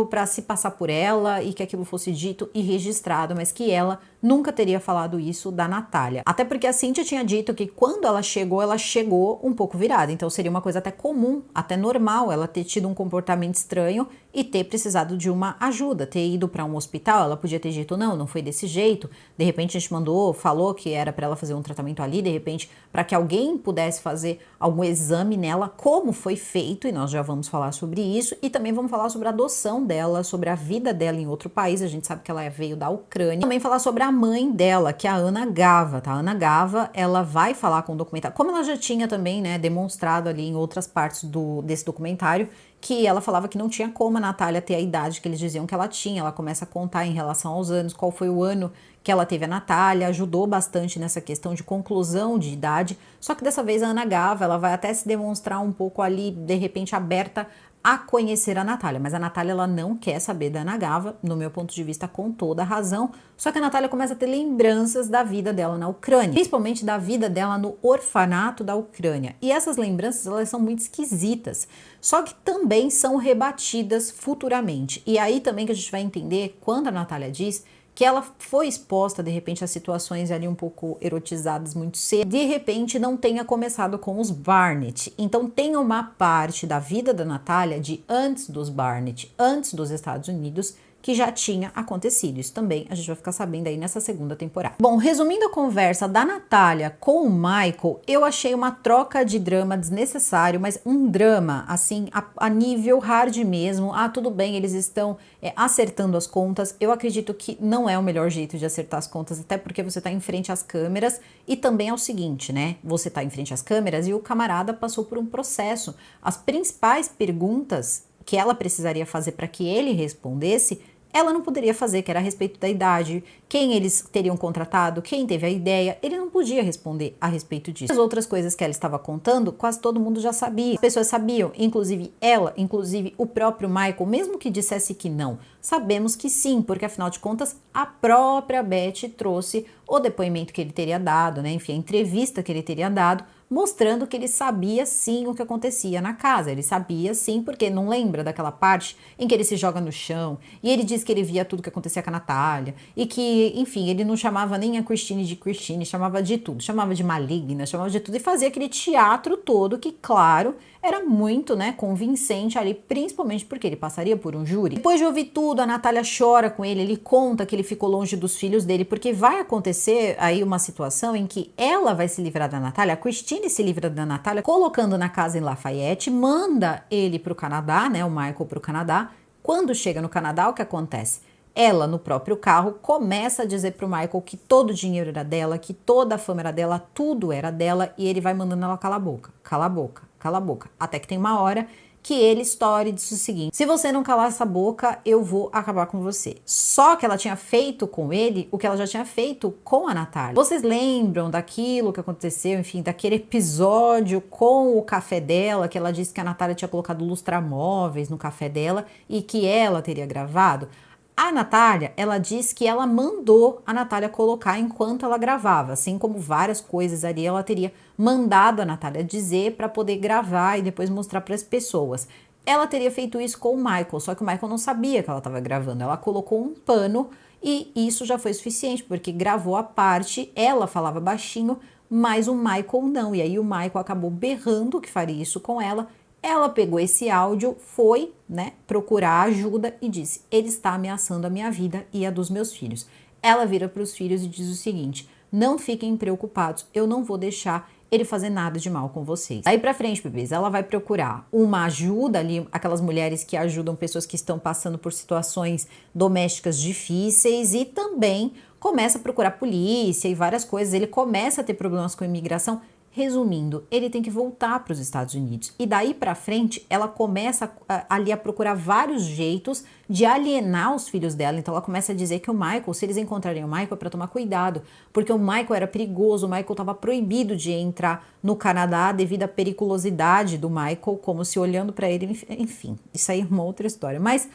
para se passar por ela e que aquilo fosse dito e registrado, mas que ela nunca teria falado isso da Natalia. Até porque a Cynthia tinha dito que quando ela chegou um pouco virada, então seria uma coisa até comum, até normal ela ter tido um comportamento estranho e ter precisado de uma ajuda, ter ido para um hospital. Ela podia ter dito não foi desse jeito, de repente a gente falou que era para ela fazer um tratamento ali, de repente para que alguém pudesse fazer algum exame nela, como foi feito, e nós já vamos falar sobre isso, e também vamos falar sobre a adoção dela, sobre a vida dela em outro país. A gente sabe que ela veio da Ucrânia. Também falar sobre a mãe dela, que é a Ana Gava, tá? A Ana Gava, ela vai falar com o documentário, como ela já tinha também, né, demonstrado ali em outras partes desse documentário, que ela falava que não tinha como a Natalia ter a idade que eles diziam que ela tinha. Ela começa a contar em relação aos anos, qual foi o ano que ela teve a Natalia, ajudou bastante nessa questão de conclusão de idade. Só que dessa vez a Ana Gava, ela vai até se demonstrar um pouco ali, de repente, aberta a conhecer a Natalia, mas a Natalia ela não quer saber da Ana Gava, no meu ponto de vista, com toda a razão. Só que a Natalia começa a ter lembranças da vida dela na Ucrânia, principalmente da vida dela no orfanato da Ucrânia. E essas lembranças, elas são muito esquisitas, só que também são rebatidas futuramente. E aí também que a gente vai entender quando a Natalia diz que ela foi exposta, de repente, a situações ali um pouco erotizadas muito cedo, de repente não tenha começado com os Barnett. Então tem uma parte da vida da Natalia de antes dos Barnett, antes dos Estados Unidos, que já tinha acontecido. Isso também a gente vai ficar sabendo aí nessa segunda temporada. Bom, resumindo a conversa da Natalia com o Michael, eu achei uma troca de drama desnecessário, mas um drama, assim, a nível hard mesmo. Ah, tudo bem, eles estão acertando as contas. Eu acredito que não é o melhor jeito de acertar as contas, até porque você tá em frente às câmeras e também é o seguinte, né? Você tá em frente às câmeras e o camarada passou por um processo. As principais perguntas que ela precisaria fazer para que ele respondesse ela não poderia fazer, que era a respeito da idade, quem eles teriam contratado, quem teve a ideia, ele não podia responder a respeito disso. As outras coisas que ela estava contando, quase todo mundo já sabia. As pessoas sabiam, inclusive ela, inclusive o próprio Michael, mesmo que dissesse que não, sabemos que sim, porque afinal de contas a própria Beth trouxe o depoimento que ele teria dado, né? Enfim, a entrevista que ele teria dado, mostrando que ele sabia sim o que acontecia na casa. Ele sabia sim, porque não lembra daquela parte em que ele se joga no chão e ele diz que ele via tudo que acontecia com a Natália e que, enfim, ele não chamava nem a Christine de Christine, chamava de tudo, chamava de maligna, chamava de tudo e fazia aquele teatro todo que, claro, era muito, né, convincente ali, principalmente porque ele passaria por um júri. Depois de ouvir tudo, a Natália chora com ele conta que ele ficou longe dos filhos dele, porque vai acontecer aí uma situação em que ela vai se livrar da Natália, a Christine se livra da Natália, colocando na casa em Lafayette, manda ele pro Canadá, né, o Michael pro Canadá. Quando chega no Canadá, o que acontece? Ela, no próprio carro, começa a dizer pro Michael que todo o dinheiro era dela, que toda a fama era dela, tudo era dela, e ele vai mandando ela calar a boca, cala a boca, cala a boca. Até que tem uma hora que ele estoura e diz o seguinte: se você não calar essa boca, eu vou acabar com você. Só que ela tinha feito com ele o que ela já tinha feito com a Natália. Vocês lembram daquilo que aconteceu, enfim, daquele episódio com o café dela, que ela disse que a Natália tinha colocado lustramóveis no café dela e que ela teria gravado? A Natália, ela diz que ela mandou a Natália colocar enquanto ela gravava, assim como várias coisas ali ela teria mandado a Natália dizer para poder gravar e depois mostrar para as pessoas. Ela teria feito isso com o Michael, só que o Michael não sabia que ela estava gravando. Ela colocou um pano e isso já foi suficiente, porque gravou a parte, ela falava baixinho, mas o Michael não. E aí o Michael acabou berrando que faria isso com ela. Ela pegou esse áudio, foi, né, procurar ajuda e disse: ele está ameaçando a minha vida e a dos meus filhos. Ela vira para os filhos e diz o seguinte: não fiquem preocupados, eu não vou deixar ele fazer nada de mal com vocês. Aí pra frente, bebês, ela vai procurar uma ajuda ali, aquelas mulheres que ajudam pessoas que estão passando por situações domésticas difíceis, e também começa a procurar polícia e várias coisas. Ele começa a ter problemas com a imigração. Resumindo, ele tem que voltar para os Estados Unidos. E daí para frente, ela começa ali a procurar vários jeitos de alienar os filhos dela. Então ela começa a dizer que o Michael, se eles encontrarem o Michael, é para tomar cuidado, porque o Michael era perigoso, o Michael estava proibido de entrar no Canadá devido à periculosidade do Michael, como se olhando para ele, enfim, isso aí é uma outra história. Mas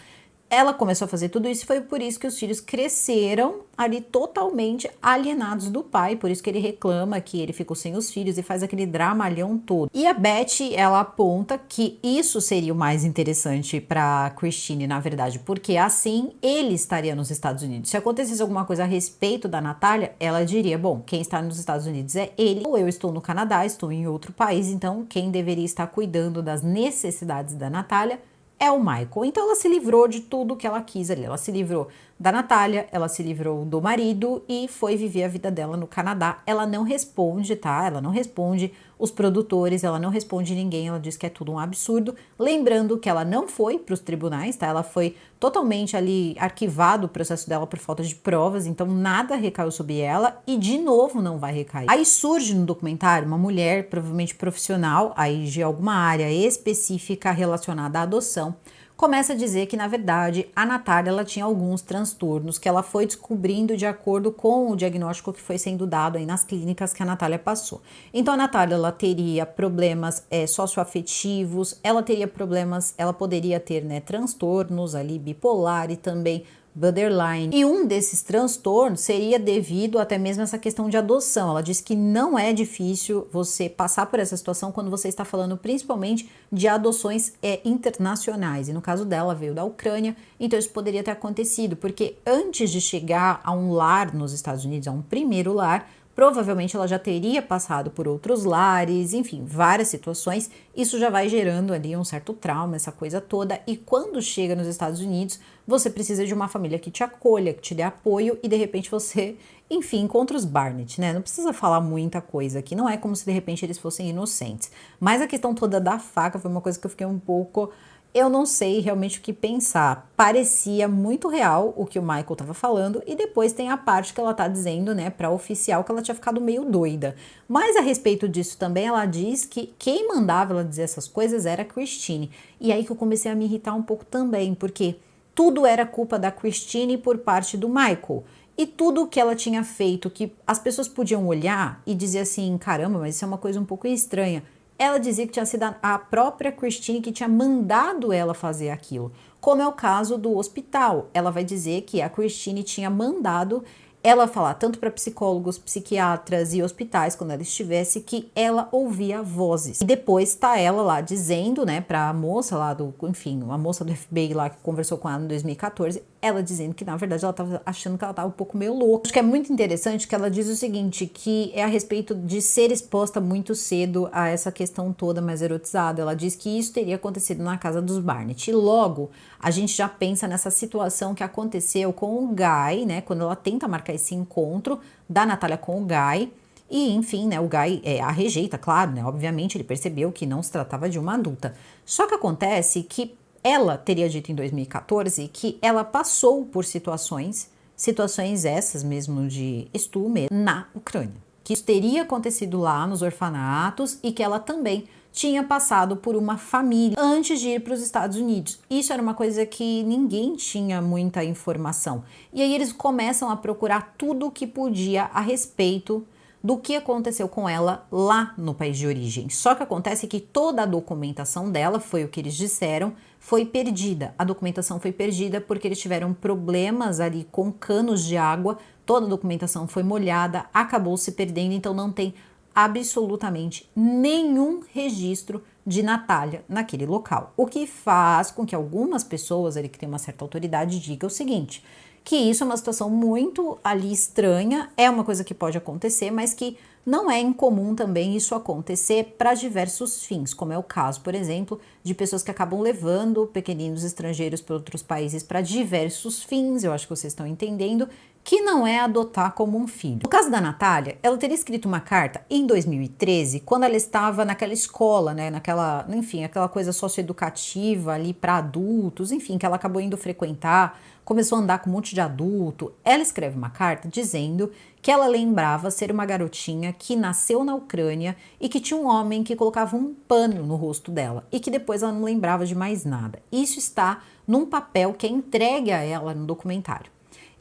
ela começou a fazer tudo isso e foi por isso que os filhos cresceram ali totalmente alienados do pai, por isso que ele reclama que ele ficou sem os filhos e faz aquele dramalhão todo. E a Beth, ela aponta que isso seria o mais interessante para Christine, na verdade, porque assim ele estaria nos Estados Unidos. Se acontecesse alguma coisa a respeito da Natália, ela diria: bom, quem está nos Estados Unidos é ele, ou eu estou no Canadá, estou em outro país, então quem deveria estar cuidando das necessidades da Natália é o Michael. Então ela se livrou de tudo que ela quis ali. Ela se livrou da Natália, ela se livrou do marido e foi viver a vida dela no Canadá. Ela não responde, tá? Ela não responde os produtores, ela não responde ninguém, ela diz que é tudo um absurdo. Lembrando que ela não foi para os tribunais, tá? Ela foi totalmente ali arquivado o processo dela por falta de provas, então nada recaiu sobre ela e de novo não vai recair. Aí surge no documentário uma mulher, provavelmente profissional, aí de alguma área específica relacionada à adoção, começa a dizer que, na verdade, a Natália ela tinha alguns transtornos que ela foi descobrindo de acordo com o diagnóstico que foi sendo dado aí nas clínicas que a Natália passou. Então, a Natália ela teria problemas socioafetivos, ela teria problemas, ela poderia ter, né, transtornos ali bipolar e também borderline. E um desses transtornos seria devido até mesmo a essa questão de adoção. Ela diz que não é difícil você passar por essa situação quando você está falando principalmente de adoções internacionais. E no caso dela veio da Ucrânia, então isso poderia ter acontecido, porque antes de chegar a um lar nos Estados Unidos, a um primeiro lar, provavelmente ela já teria passado por outros lares, enfim, várias situações. Isso já vai gerando ali um certo trauma, essa coisa toda. E quando chega nos Estados Unidos, você precisa de uma família que te acolha, que te dê apoio e de repente você, enfim, encontra os Barnett, né? Não precisa falar muita coisa aqui, não é como se de repente eles fossem inocentes. Mas a questão toda da faca foi uma coisa que eu fiquei um pouco... Eu não sei realmente o que pensar. Parecia muito real o que o Michael estava falando e depois tem a parte que ela tá dizendo, né, para oficial que ela tinha ficado meio doida. Mas a respeito disso também ela diz que quem mandava ela dizer essas coisas era a Christine. E aí que eu comecei a me irritar um pouco também, porque tudo era culpa da Christine por parte do Michael. E tudo que ela tinha feito, que as pessoas podiam olhar e dizer assim, caramba, mas isso é uma coisa um pouco estranha. Ela dizia que tinha sido a própria Christine que tinha mandado ela fazer aquilo. Como é o caso do hospital. Ela vai dizer que a Christine tinha mandado ela falar tanto para psicólogos, psiquiatras e hospitais, quando ela estivesse, que ela ouvia vozes. E depois tá ela lá dizendo, né, pra moça lá enfim, uma moça do FBI lá que conversou com ela em 2014, ela dizendo que na verdade ela tava achando que ela tava um pouco meio louca. Acho que é muito interessante que ela diz o seguinte, que é a respeito de ser exposta muito cedo a essa questão toda mais erotizada. Ela diz que isso teria acontecido na casa dos Barnett. E logo, a gente já pensa nessa situação que aconteceu com o Guy, né, quando ela tenta marcar esse encontro da Natália com o Guy. E, enfim, né, o Guy a rejeita, claro, né, obviamente ele percebeu que não se tratava de uma adulta. Só que acontece que ela teria dito em 2014 que ela passou por situações essas mesmo de estupro na Ucrânia. Que isso teria acontecido lá nos orfanatos e que ela também tinha passado por uma família antes de ir para os Estados Unidos. Isso era uma coisa que ninguém tinha muita informação. E aí eles começam a procurar tudo o que podia a respeito do que aconteceu com ela lá no país de origem. Só que acontece que toda a documentação dela, foi o que eles disseram, foi perdida. A documentação foi perdida porque eles tiveram problemas ali com canos de água, toda a documentação foi molhada, acabou se perdendo, então não tem absolutamente nenhum registro de Natália naquele local. O que faz com que algumas pessoas ali que têm uma certa autoridade digam o seguinte, que isso é uma situação muito ali estranha, é uma coisa que pode acontecer, mas que não é incomum também isso acontecer para diversos fins, como é o caso, por exemplo, de pessoas que acabam levando pequeninos estrangeiros para outros países para diversos fins, eu acho que vocês estão entendendo, que não é adotar como um filho. No caso da Natália, ela teria escrito uma carta em 2013, quando ela estava naquela escola, né, enfim, aquela coisa socioeducativa ali para adultos, enfim, que ela acabou indo frequentar, começou a andar com um monte de adulto. Ela escreve uma carta dizendo que ela lembrava ser uma garotinha que nasceu na Ucrânia e que tinha um homem que colocava um pano no rosto dela e que depois ela não lembrava de mais nada. Isso está num papel que é entregue a ela no documentário.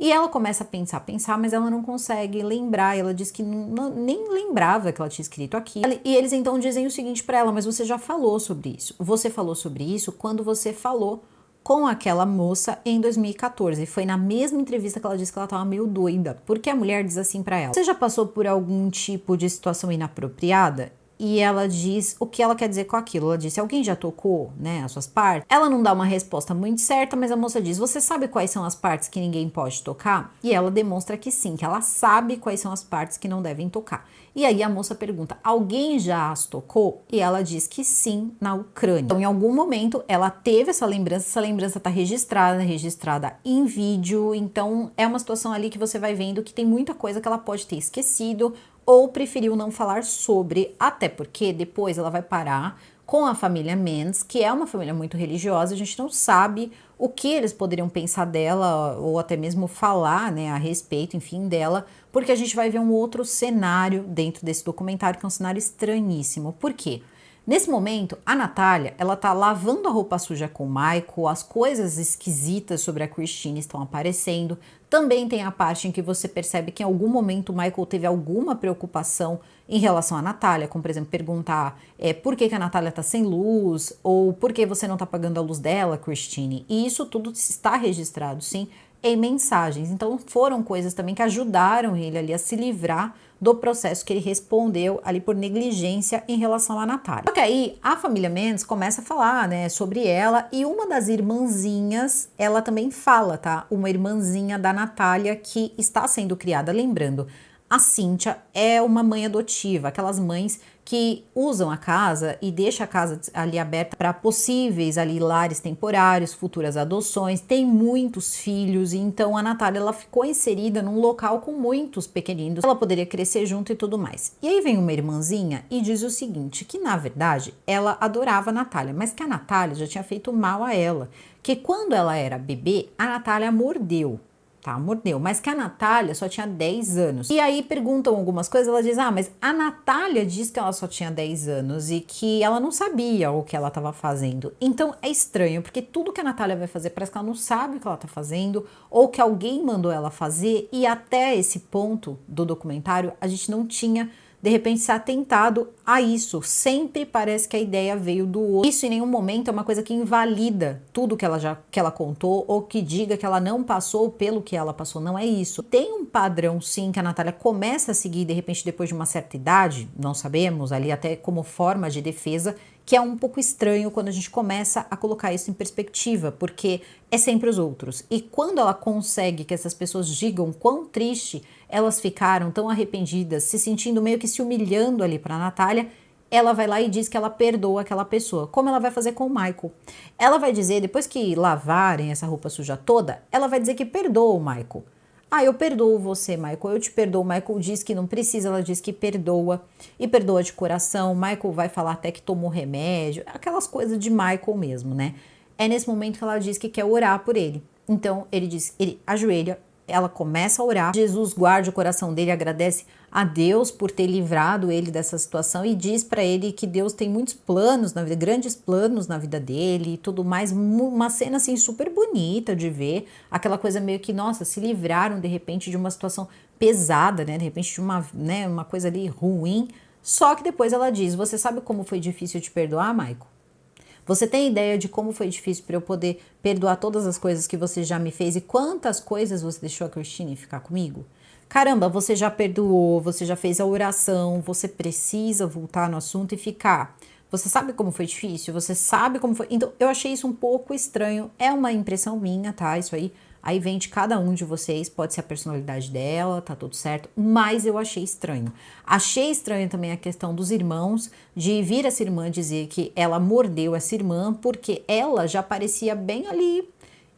E ela começa a pensar, mas ela não consegue lembrar. Ela diz que nem lembrava que ela tinha escrito aquilo. E eles então dizem o seguinte para ela, mas você já falou sobre isso. Você falou sobre isso quando você falou com aquela moça em 2014. Foi na mesma entrevista que ela disse que ela estava meio doida. Porque a mulher diz assim para ela, você já passou por algum tipo de situação inapropriada? E ela diz o que ela quer dizer com aquilo. Ela disse, alguém já tocou, né, as suas partes? Ela não dá uma resposta muito certa, mas a moça diz, você sabe quais são as partes que ninguém pode tocar? E ela demonstra que sim, que ela sabe quais são as partes que não devem tocar. E aí a moça pergunta, alguém já as tocou? E ela diz que sim, na Ucrânia. Então, em algum momento, ela teve essa lembrança tá registrada em vídeo. Então, é uma situação ali que você vai vendo que tem muita coisa que ela pode ter esquecido ou preferiu não falar sobre, até porque depois ela vai parar com a família Mendes, que é uma família muito religiosa, a gente não sabe o que eles poderiam pensar dela, ou até mesmo falar, né, a respeito, enfim, dela, porque a gente vai ver um outro cenário dentro desse documentário, que é um cenário estranhíssimo. Por quê? Nesse momento, a Natália, ela tá lavando a roupa suja com o Michael, as coisas esquisitas sobre a Christine estão aparecendo. Também tem a parte em que você percebe que em algum momento o Michael teve alguma preocupação em relação à Natália, como por exemplo perguntar por que a Natália tá sem luz, ou por que você não tá pagando a luz dela, Christine. E isso tudo está registrado, sim, em mensagens. Então foram coisas também que ajudaram ele ali a se livrar do processo que ele respondeu ali por negligência em relação à Natália. Só que aí a família Mendes começa a falar, né, sobre ela, e uma das irmãzinhas, ela também fala, tá? Uma irmãzinha da Natália que está sendo criada, lembrando, a Cíntia é uma mãe adotiva, aquelas mães que usam a casa e deixam a casa ali aberta para possíveis ali lares temporários, futuras adoções, tem muitos filhos, e então a Natália ela ficou inserida num local com muitos pequeninos, ela poderia crescer junto e tudo mais. E aí vem uma irmãzinha e diz o seguinte, que na verdade ela adorava a Natália, mas que a Natália já tinha feito mal a ela, que quando ela era bebê, a Natália mordeu. tá, mordeu, mas que a Natália só tinha 10 anos. E aí perguntam algumas coisas, ela diz, mas a Natália diz que ela só tinha 10 anos e que ela não sabia o que ela estava fazendo. Então é estranho, porque tudo que a Natália vai fazer parece que ela não sabe o que ela tá fazendo, ou que alguém mandou ela fazer, e até esse ponto do documentário a gente não tinha de repente se atentado a isso. Sempre parece que a ideia veio do outro. Isso em nenhum momento é uma coisa que invalida tudo que ela contou, ou que diga que ela não passou pelo que ela passou. Não é isso. Tem um padrão sim que a Natália começa a seguir de repente depois de uma certa idade, não sabemos, ali até como forma de defesa, que é um pouco estranho quando a gente começa a colocar isso em perspectiva, porque é sempre os outros. E quando ela consegue que essas pessoas digam quão triste elas ficaram, tão arrependidas, se sentindo meio que se humilhando ali para a Natália, ela vai lá e diz que ela perdoa aquela pessoa, como ela vai fazer com o Michael. Ela vai dizer, depois que lavarem essa roupa suja toda, ela vai dizer que perdoa o Michael. Eu perdoo você, Michael, eu te perdoo. Michael diz que não precisa, ela diz que perdoa, e perdoa de coração. Michael vai falar até que tomou remédio, aquelas coisas de Michael mesmo, né? É nesse momento que ela diz que quer orar por ele. Então ele diz, ele ajoelha, ela começa a orar, Jesus guarda o coração dele, agradece a Deus por ter livrado ele dessa situação e diz para ele que Deus tem muitos planos na vida, grandes planos na vida dele e tudo mais. Uma cena assim super bonita de ver, aquela coisa meio que, nossa, se livraram de repente de uma situação pesada, né, de repente de uma coisa ali ruim. Só que depois ela diz, você sabe como foi difícil te perdoar, Michael? Você tem ideia de como foi difícil para eu poder perdoar todas as coisas que você já me fez e quantas coisas você deixou a Christine ficar comigo? Caramba, você já perdoou, você já fez a oração, você precisa voltar no assunto e ficar. Você sabe como foi difícil? Você sabe como foi? Então, eu achei isso um pouco estranho. É uma impressão minha, tá? Isso aí vem de cada um de vocês, pode ser a personalidade dela, tá tudo certo, mas eu achei estranho. Achei estranho também a questão dos irmãos, de vir essa irmã dizer que ela mordeu essa irmã, porque ela já parecia bem ali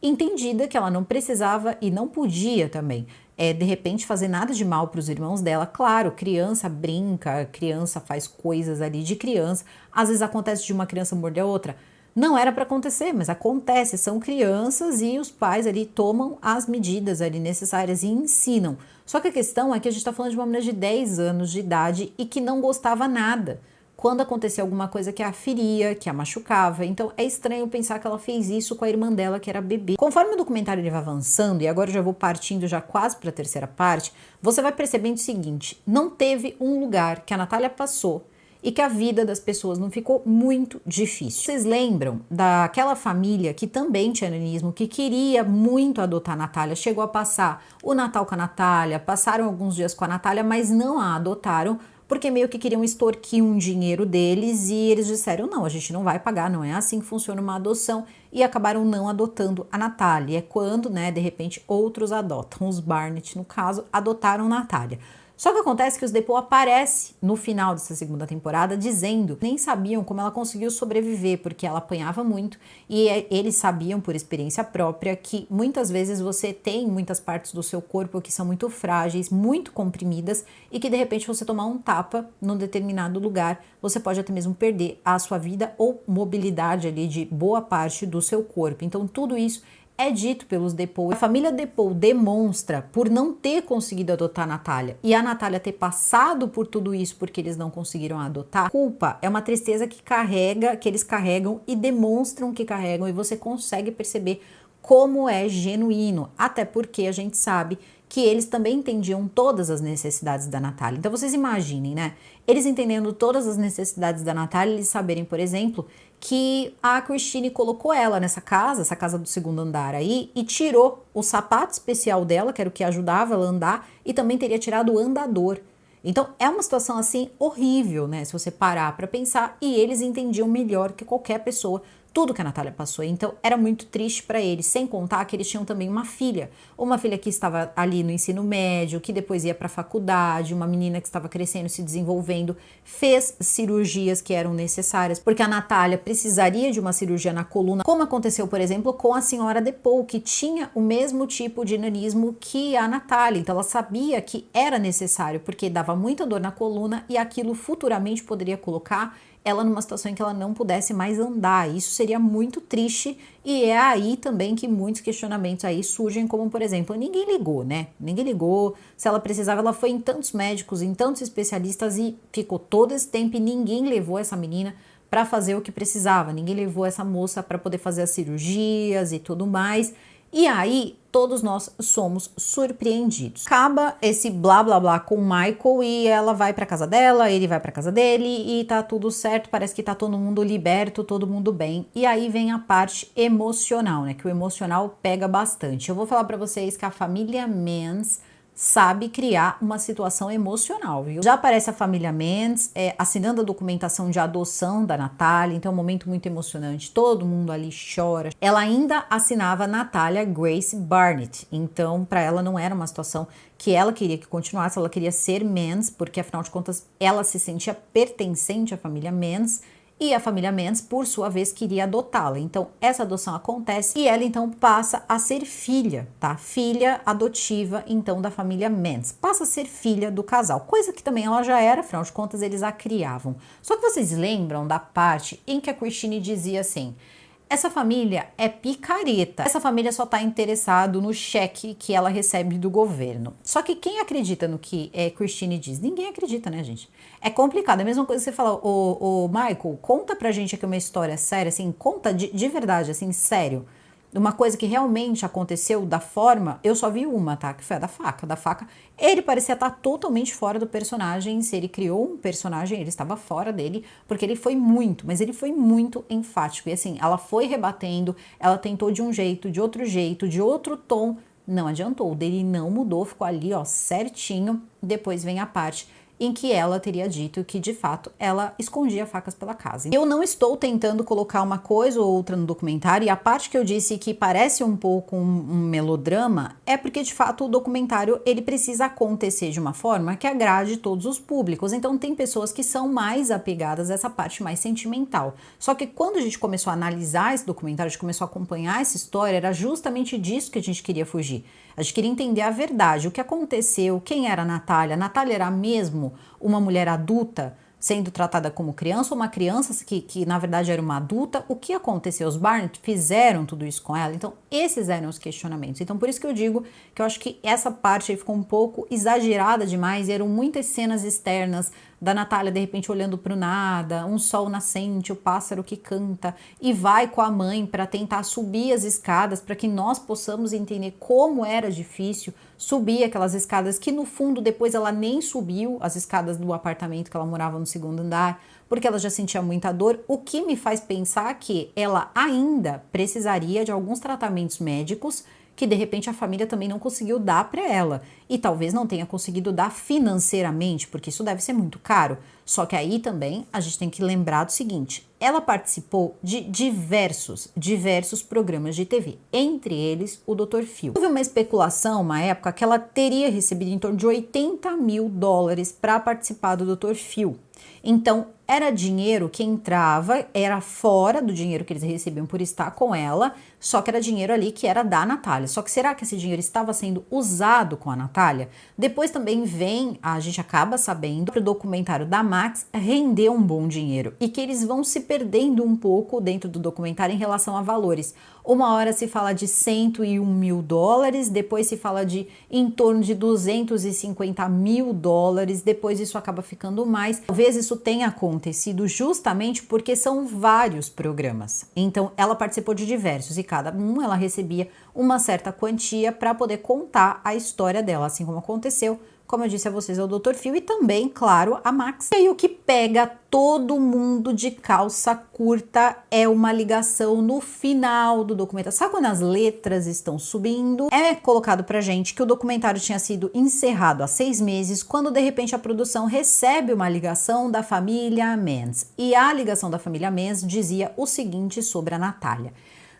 entendida que ela não precisava e não podia também, de repente, fazer nada de mal para os irmãos dela. Claro, criança brinca, criança faz coisas ali de criança, às vezes acontece de uma criança morder a outra. Não era para acontecer, mas acontece, são crianças e os pais ali tomam as medidas ali necessárias e ensinam. Só que a questão é que a gente está falando de uma menina de 10 anos de idade e que não gostava nada quando acontecia alguma coisa que a feria, que a machucava. Então é estranho pensar que ela fez isso com a irmã dela, que era bebê. Conforme o documentário ele vai avançando, e agora eu já vou partindo já quase para a terceira parte, você vai percebendo o seguinte, não teve um lugar que a Natália passou e que a vida das pessoas não ficou muito difícil. Vocês lembram daquela família que também tinha nanismo, que queria muito adotar a Natália, chegou a passar o Natal com a Natália, passaram alguns dias com a Natália, mas não a adotaram, porque meio que queriam extorquir um dinheiro deles e eles disseram, não, a gente não vai pagar, não é assim que funciona uma adoção, e acabaram não adotando a Natália. É quando, né, de repente, outros adotam. Os Barnett, no caso, adotaram a Natália. Só que acontece que os Depo aparece no final dessa segunda temporada dizendo que nem sabiam como ela conseguiu sobreviver, porque ela apanhava muito e eles sabiam por experiência própria que muitas vezes você tem muitas partes do seu corpo que são muito frágeis, muito comprimidas e que de repente você tomar um tapa num determinado lugar, você pode até mesmo perder a sua vida ou mobilidade ali de boa parte do seu corpo. Então tudo isso é dito pelos Depo. A família Depo demonstra por não ter conseguido adotar a Natália e a Natália ter passado por tudo isso porque eles não conseguiram adotar. A culpa é uma tristeza que eles carregam e demonstram que carregam, e você consegue perceber como é genuíno, até porque a gente sabe que eles também entendiam todas as necessidades da Natália. Então vocês imaginem, né? Eles entendendo todas as necessidades da Natália, eles saberem, por exemplo, que a Christine colocou ela nessa casa, essa casa do segundo andar aí, e tirou o sapato especial dela, que era o que ajudava ela a andar, e também teria tirado o andador. Então é uma situação assim horrível, né? Se você parar para pensar, e eles entendiam melhor que qualquer pessoa tudo que a Natália passou, então era muito triste para eles, sem contar que eles tinham também uma filha que estava ali no ensino médio, que depois ia para a faculdade, uma menina que estava crescendo, se desenvolvendo, fez cirurgias que eram necessárias, porque a Natália precisaria de uma cirurgia na coluna, como aconteceu, por exemplo, com a senhora Depo, que tinha o mesmo tipo de nanismo que a Natália, então ela sabia que era necessário, porque dava muita dor na coluna e aquilo futuramente poderia colocar ela numa situação em que ela não pudesse mais andar. Isso seria muito triste e é aí também que muitos questionamentos aí surgem, como por exemplo, ninguém ligou, né? Ninguém ligou, se ela precisava, ela foi em tantos médicos, em tantos especialistas e ficou todo esse tempo e ninguém levou essa menina para fazer o que precisava, ninguém levou essa moça para poder fazer as cirurgias e tudo mais. E aí, todos nós somos surpreendidos. Acaba esse blá blá blá com o Michael e ela vai pra casa dela, ele vai pra casa dele e tá tudo certo, parece que tá todo mundo liberto, todo mundo bem. E aí vem a parte emocional, né? Que o emocional pega bastante. Eu vou falar pra vocês que a família Mans sabe criar uma situação emocional, viu? Já aparece a família Mans assinando a documentação de adoção da Natália, então é um momento muito emocionante, todo mundo ali chora. Ela ainda assinava Natália Grace Barnett, então para ela não era uma situação que ela queria que continuasse, ela queria ser Mans, porque afinal de contas ela se sentia pertencente à família Mans, e a família Mans, por sua vez, queria adotá-la. Então, essa adoção acontece e ela, então, passa a ser filha, tá? Filha adotiva, então, da família Mans. Passa a ser filha do casal, coisa que também ela já era, afinal de contas, eles a criavam. Só que vocês lembram da parte em que a Christine dizia assim: essa família é picareta. Essa família só tá interessado no cheque que ela recebe do governo. Só que quem acredita no que Christine diz? Ninguém acredita, né, gente? É complicado. É a mesma coisa que você fala, ô Michael, conta pra gente aqui uma história séria, assim, conta de verdade, assim, sério. Uma coisa que realmente aconteceu da forma, eu só vi uma, tá? Que foi a da faca. Da faca, ele parecia estar totalmente fora do personagem. Se ele criou um personagem, ele estava fora dele, porque ele foi muito, mas ele foi muito enfático. E assim, ela foi rebatendo, ela tentou de um jeito, de outro tom, não adiantou. O dele não mudou, ficou ali, ó, certinho. Depois vem a parte em que ela teria dito que, de fato, ela escondia facas pela casa. Eu não estou tentando colocar uma coisa ou outra no documentário, e a parte que eu disse que parece um pouco um melodrama é porque, de fato, o documentário ele precisa acontecer de uma forma que agrade todos os públicos. Então, tem pessoas que são mais apegadas a essa parte mais sentimental. Só que quando a gente começou a analisar esse documentário, a gente começou a acompanhar essa história, era justamente disso que a gente queria fugir. A gente queria entender a verdade, o que aconteceu, quem era a Natália. A Natália era mesmo uma mulher adulta sendo tratada como criança, ou uma criança que na verdade era uma adulta? O que aconteceu? Os Barnett fizeram tudo isso com ela? Então, esses eram os questionamentos. Então, por isso que eu digo que eu acho que essa parte aí ficou um pouco exagerada demais, e eram muitas cenas externas da Natália, de repente, olhando para o nada, um sol nascente, o pássaro que canta, e vai com a mãe para tentar subir as escadas, para que nós possamos entender como era difícil subir aquelas escadas, que no fundo depois ela nem subiu as escadas do apartamento que ela morava no segundo andar, porque ela já sentia muita dor, o que me faz pensar que ela ainda precisaria de alguns tratamentos médicos que de repente a família também não conseguiu dar para ela, e talvez não tenha conseguido dar financeiramente, porque isso deve ser muito caro. Só que aí também a gente tem que lembrar do seguinte: ela participou de diversos programas de TV, entre eles o Dr. Phil. Houve uma especulação, uma época, que ela teria recebido em torno de $80 mil para participar do Dr. Phil. Então, era dinheiro que entrava, era fora do dinheiro que eles recebiam por estar com ela, só que era dinheiro ali que era da Natália. Só que será que esse dinheiro estava sendo usado com a Natália? Depois também a gente acaba sabendo que o documentário da Max rendeu um bom dinheiro e que eles vão se perdendo um pouco dentro do documentário em relação a valores. Uma hora se fala de $101 mil, depois se fala de em torno de $250 mil, depois isso acaba ficando mais. Talvez isso tenha acontecido justamente porque são vários programas. Então ela participou de diversos e cada um ela recebia uma certa quantia para poder contar a história dela, assim como aconteceu, como eu disse a vocês, é o Dr. Phil e também, claro, a Max. E aí o que pega todo mundo de calça curta é uma ligação no final do documentário. Sabe quando as letras estão subindo? É colocado pra gente que o documentário tinha sido encerrado há 6 meses, quando de repente a produção recebe uma ligação da família Mans. E a ligação da família Mans dizia o seguinte sobre a Natália: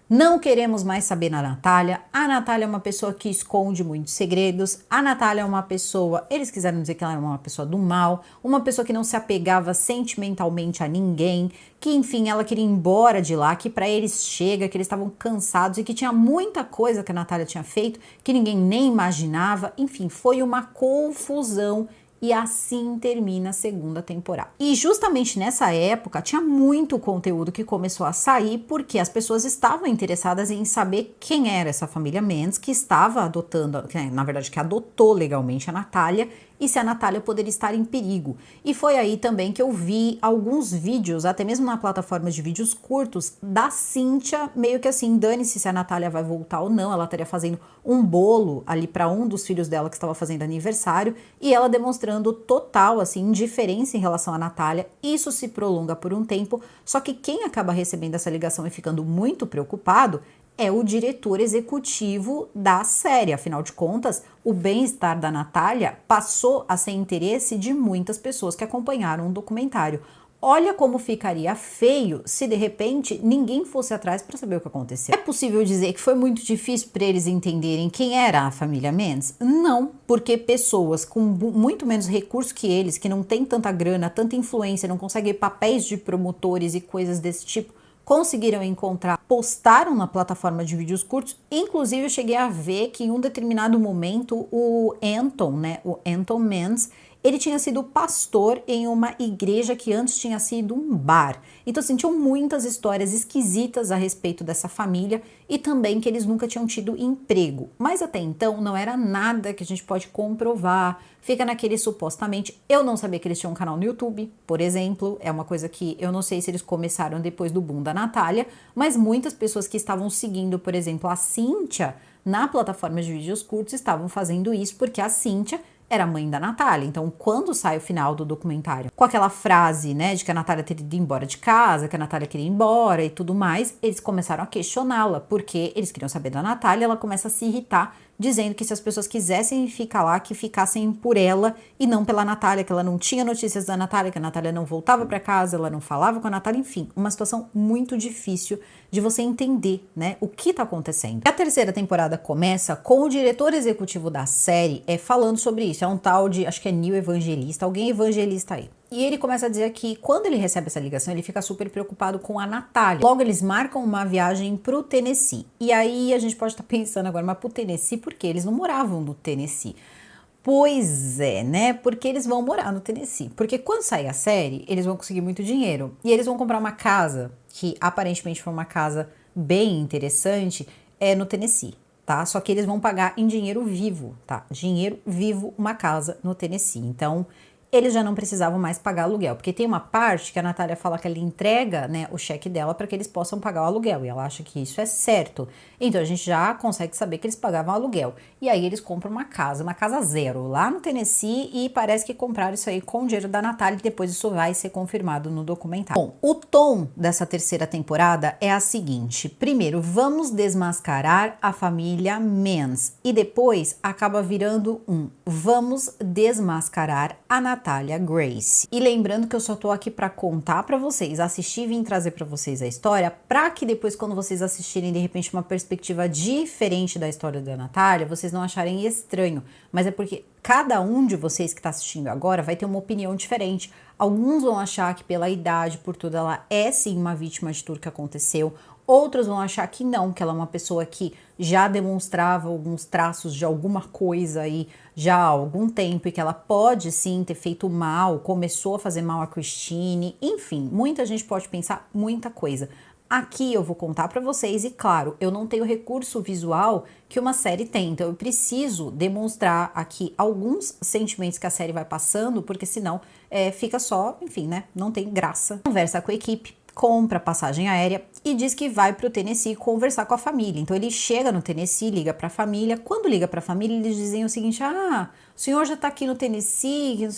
não queremos mais saber da Natália. A Natália é uma pessoa que esconde muitos segredos. A Natália é uma pessoa, eles quiseram dizer que ela era uma pessoa do mal, uma pessoa que não se apegava sentimentalmente a ninguém, que enfim, ela queria ir embora de lá, que para eles chega, que eles estavam cansados e que tinha muita coisa que a Natália tinha feito que ninguém nem imaginava. Enfim, foi uma confusão e assim termina a segunda temporada. E justamente nessa época tinha muito conteúdo que começou a sair porque as pessoas estavam interessadas em saber quem era essa família Mans que estava adotando, na verdade que adotou legalmente a Natália, e se a Natália poderia estar em perigo. E foi aí também que eu vi alguns vídeos, até mesmo na plataforma de vídeos curtos, da Cynthia, meio que assim, dane-se se a Natália vai voltar ou não, ela estaria fazendo um bolo ali para um dos filhos dela que estava fazendo aniversário, e ela demonstrando total, assim, indiferença em relação à Natália. Isso se prolonga por um tempo, só que quem acaba recebendo essa ligação e ficando muito preocupado é o diretor executivo da série. Afinal de contas, o bem-estar da Natália passou a ser interesse de muitas pessoas que acompanharam o documentário. Olha como ficaria feio se de repente ninguém fosse atrás para saber o que aconteceu. É possível dizer que foi muito difícil para eles entenderem quem era a família Mans? Não, porque pessoas com muito menos recursos que eles, que não têm tanta grana, tanta influência, não conseguem papéis de promotores e coisas desse tipo, conseguiram encontrar, postaram na plataforma de vídeos curtos. Inclusive eu cheguei a ver que em um determinado momento o Anton, né, o Anton Mans, ele tinha sido pastor em uma igreja que antes tinha sido um bar. Então, assim, tinham muitas histórias esquisitas a respeito dessa família e também que eles nunca tinham tido emprego. Mas até então não era nada que a gente pode comprovar. Fica naquele supostamente. Eu não sabia que eles tinham um canal no YouTube, por exemplo. É uma coisa que eu não sei se eles começaram depois do boom da Natália, mas muitas pessoas que estavam seguindo, por exemplo, a Cynthia na plataforma de vídeos curtos estavam fazendo isso porque a Cynthia era a mãe da Natália. Então, quando sai o final do documentário, com aquela frase, né, de que a Natália teria ido embora de casa, que a Natália queria ir embora e tudo mais, eles começaram a questioná-la, porque eles queriam saber da Natália, ela começa a se irritar, dizendo que se as pessoas quisessem ficar lá, que ficassem por ela e não pela Natália, que ela não tinha notícias da Natália, que a Natália não voltava para casa, ela não falava com a Natália, enfim, uma situação muito difícil de você entender, né, o que tá acontecendo. A terceira temporada começa com o diretor executivo da série falando sobre isso. É um tal de, acho que é Neil Evangelista, alguém evangelista aí. E ele começa a dizer que quando ele recebe essa ligação, ele fica super preocupado com a Natália. Logo, eles marcam uma viagem pro Tennessee. E aí a gente pode estar pensando agora, mas pro Tennessee, por quê? Eles não moravam no Tennessee. Pois é, né? Porque eles vão morar no Tennessee. Porque quando sair a série, eles vão conseguir muito dinheiro. E eles vão comprar uma casa, que aparentemente foi uma casa bem interessante, no Tennessee, tá? Só que eles vão pagar em dinheiro vivo, tá? Dinheiro vivo, uma casa no Tennessee. Então, eles já não precisavam mais pagar aluguel, porque tem uma parte que a Natália fala que ela entrega, né, o cheque dela para que eles possam pagar o aluguel, e ela acha que isso é certo. Então a gente já consegue saber que eles pagavam aluguel. E aí eles compram uma casa zero, lá no Tennessee, e parece que compraram isso aí com o dinheiro da Natália, e depois isso vai ser confirmado no documentário. Bom, o tom dessa terceira temporada é a seguinte: primeiro, vamos desmascarar a família Mans, e depois acaba virando vamos desmascarar a Natália Grace. E lembrando que eu só tô aqui para contar para vocês, assistir e vir trazer para vocês a história, para que depois quando vocês assistirem de repente uma perspectiva diferente da história da Natália, vocês não acharem estranho, mas é porque cada um de vocês que está assistindo agora vai ter uma opinião diferente. Alguns vão achar que pela idade, por tudo, ela é sim uma vítima de tudo que aconteceu. Outros vão achar que não, que ela é uma pessoa que já demonstrava alguns traços de alguma coisa aí já há algum tempo e que ela pode sim ter feito mal, começou a fazer mal a Christine, enfim, muita gente pode pensar muita coisa. Aqui eu vou contar para vocês e, claro, eu não tenho recurso visual que uma série tem, então eu preciso demonstrar aqui alguns sentimentos que a série vai passando, porque senão fica só, enfim, né, não tem graça. Conversa com a equipe, compra passagem aérea e diz que vai pro Tennessee conversar com a família. Então ele chega no Tennessee, liga pra família. Quando liga pra família, eles dizem o seguinte: o senhor já tá aqui no Tennessee?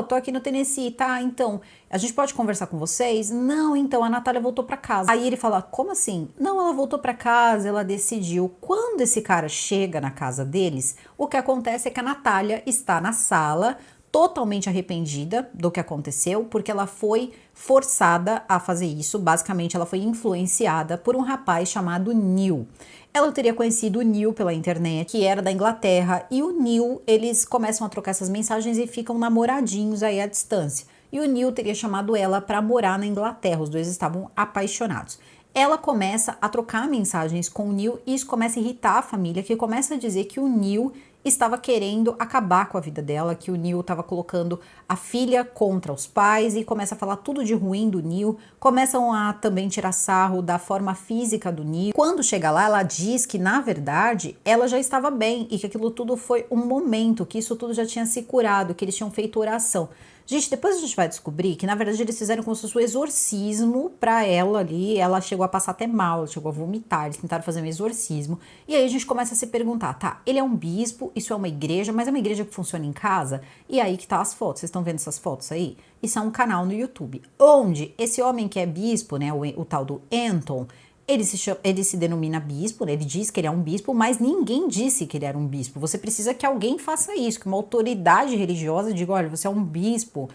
Tô aqui no Tennessee, tá? Então, a gente pode conversar com vocês? Não, então, a Natália voltou pra casa. Aí ele fala: como assim? Não, ela voltou pra casa, ela decidiu. Quando esse cara chega na casa deles, o que acontece é que a Natália está na sala, totalmente arrependida do que aconteceu, porque ela foi forçada a fazer isso. Basicamente, ela foi influenciada por um rapaz chamado Neil. Ela teria conhecido o Neil pela internet, que era da Inglaterra, e o Neil, eles começam a trocar essas mensagens e ficam namoradinhos aí à distância. E o Neil teria chamado ela para morar na Inglaterra, os dois estavam apaixonados. Ela começa a trocar mensagens com o Neil e isso começa a irritar a família, que começa a dizer que o Neil, estava querendo acabar com a vida dela, que o Neil estava colocando a filha contra os pais e começa a falar tudo de ruim do Neil, começam a também tirar sarro da forma física do Neil. Quando chega lá, ela diz que, na verdade, ela já estava bem e que aquilo tudo foi um momento, que isso tudo já tinha se curado, que eles tinham feito oração. Gente, depois a gente vai descobrir que, na verdade, eles fizeram como se fosse um exorcismo pra ela ali. Ela chegou a passar até mal, ela chegou a vomitar, eles tentaram fazer um exorcismo. E aí a gente começa a se perguntar, tá, ele é um bispo, isso é uma igreja, mas é uma igreja que funciona em casa? E aí que tá as fotos, vocês estão vendo essas fotos aí? Isso é um canal no YouTube, onde esse homem que é bispo, né, o tal do Anton, ele se denomina bispo, né? Ele diz que ele é um bispo, mas ninguém disse que ele era um bispo. Você precisa que alguém faça isso, que uma autoridade religiosa diga, olha, você é um bispo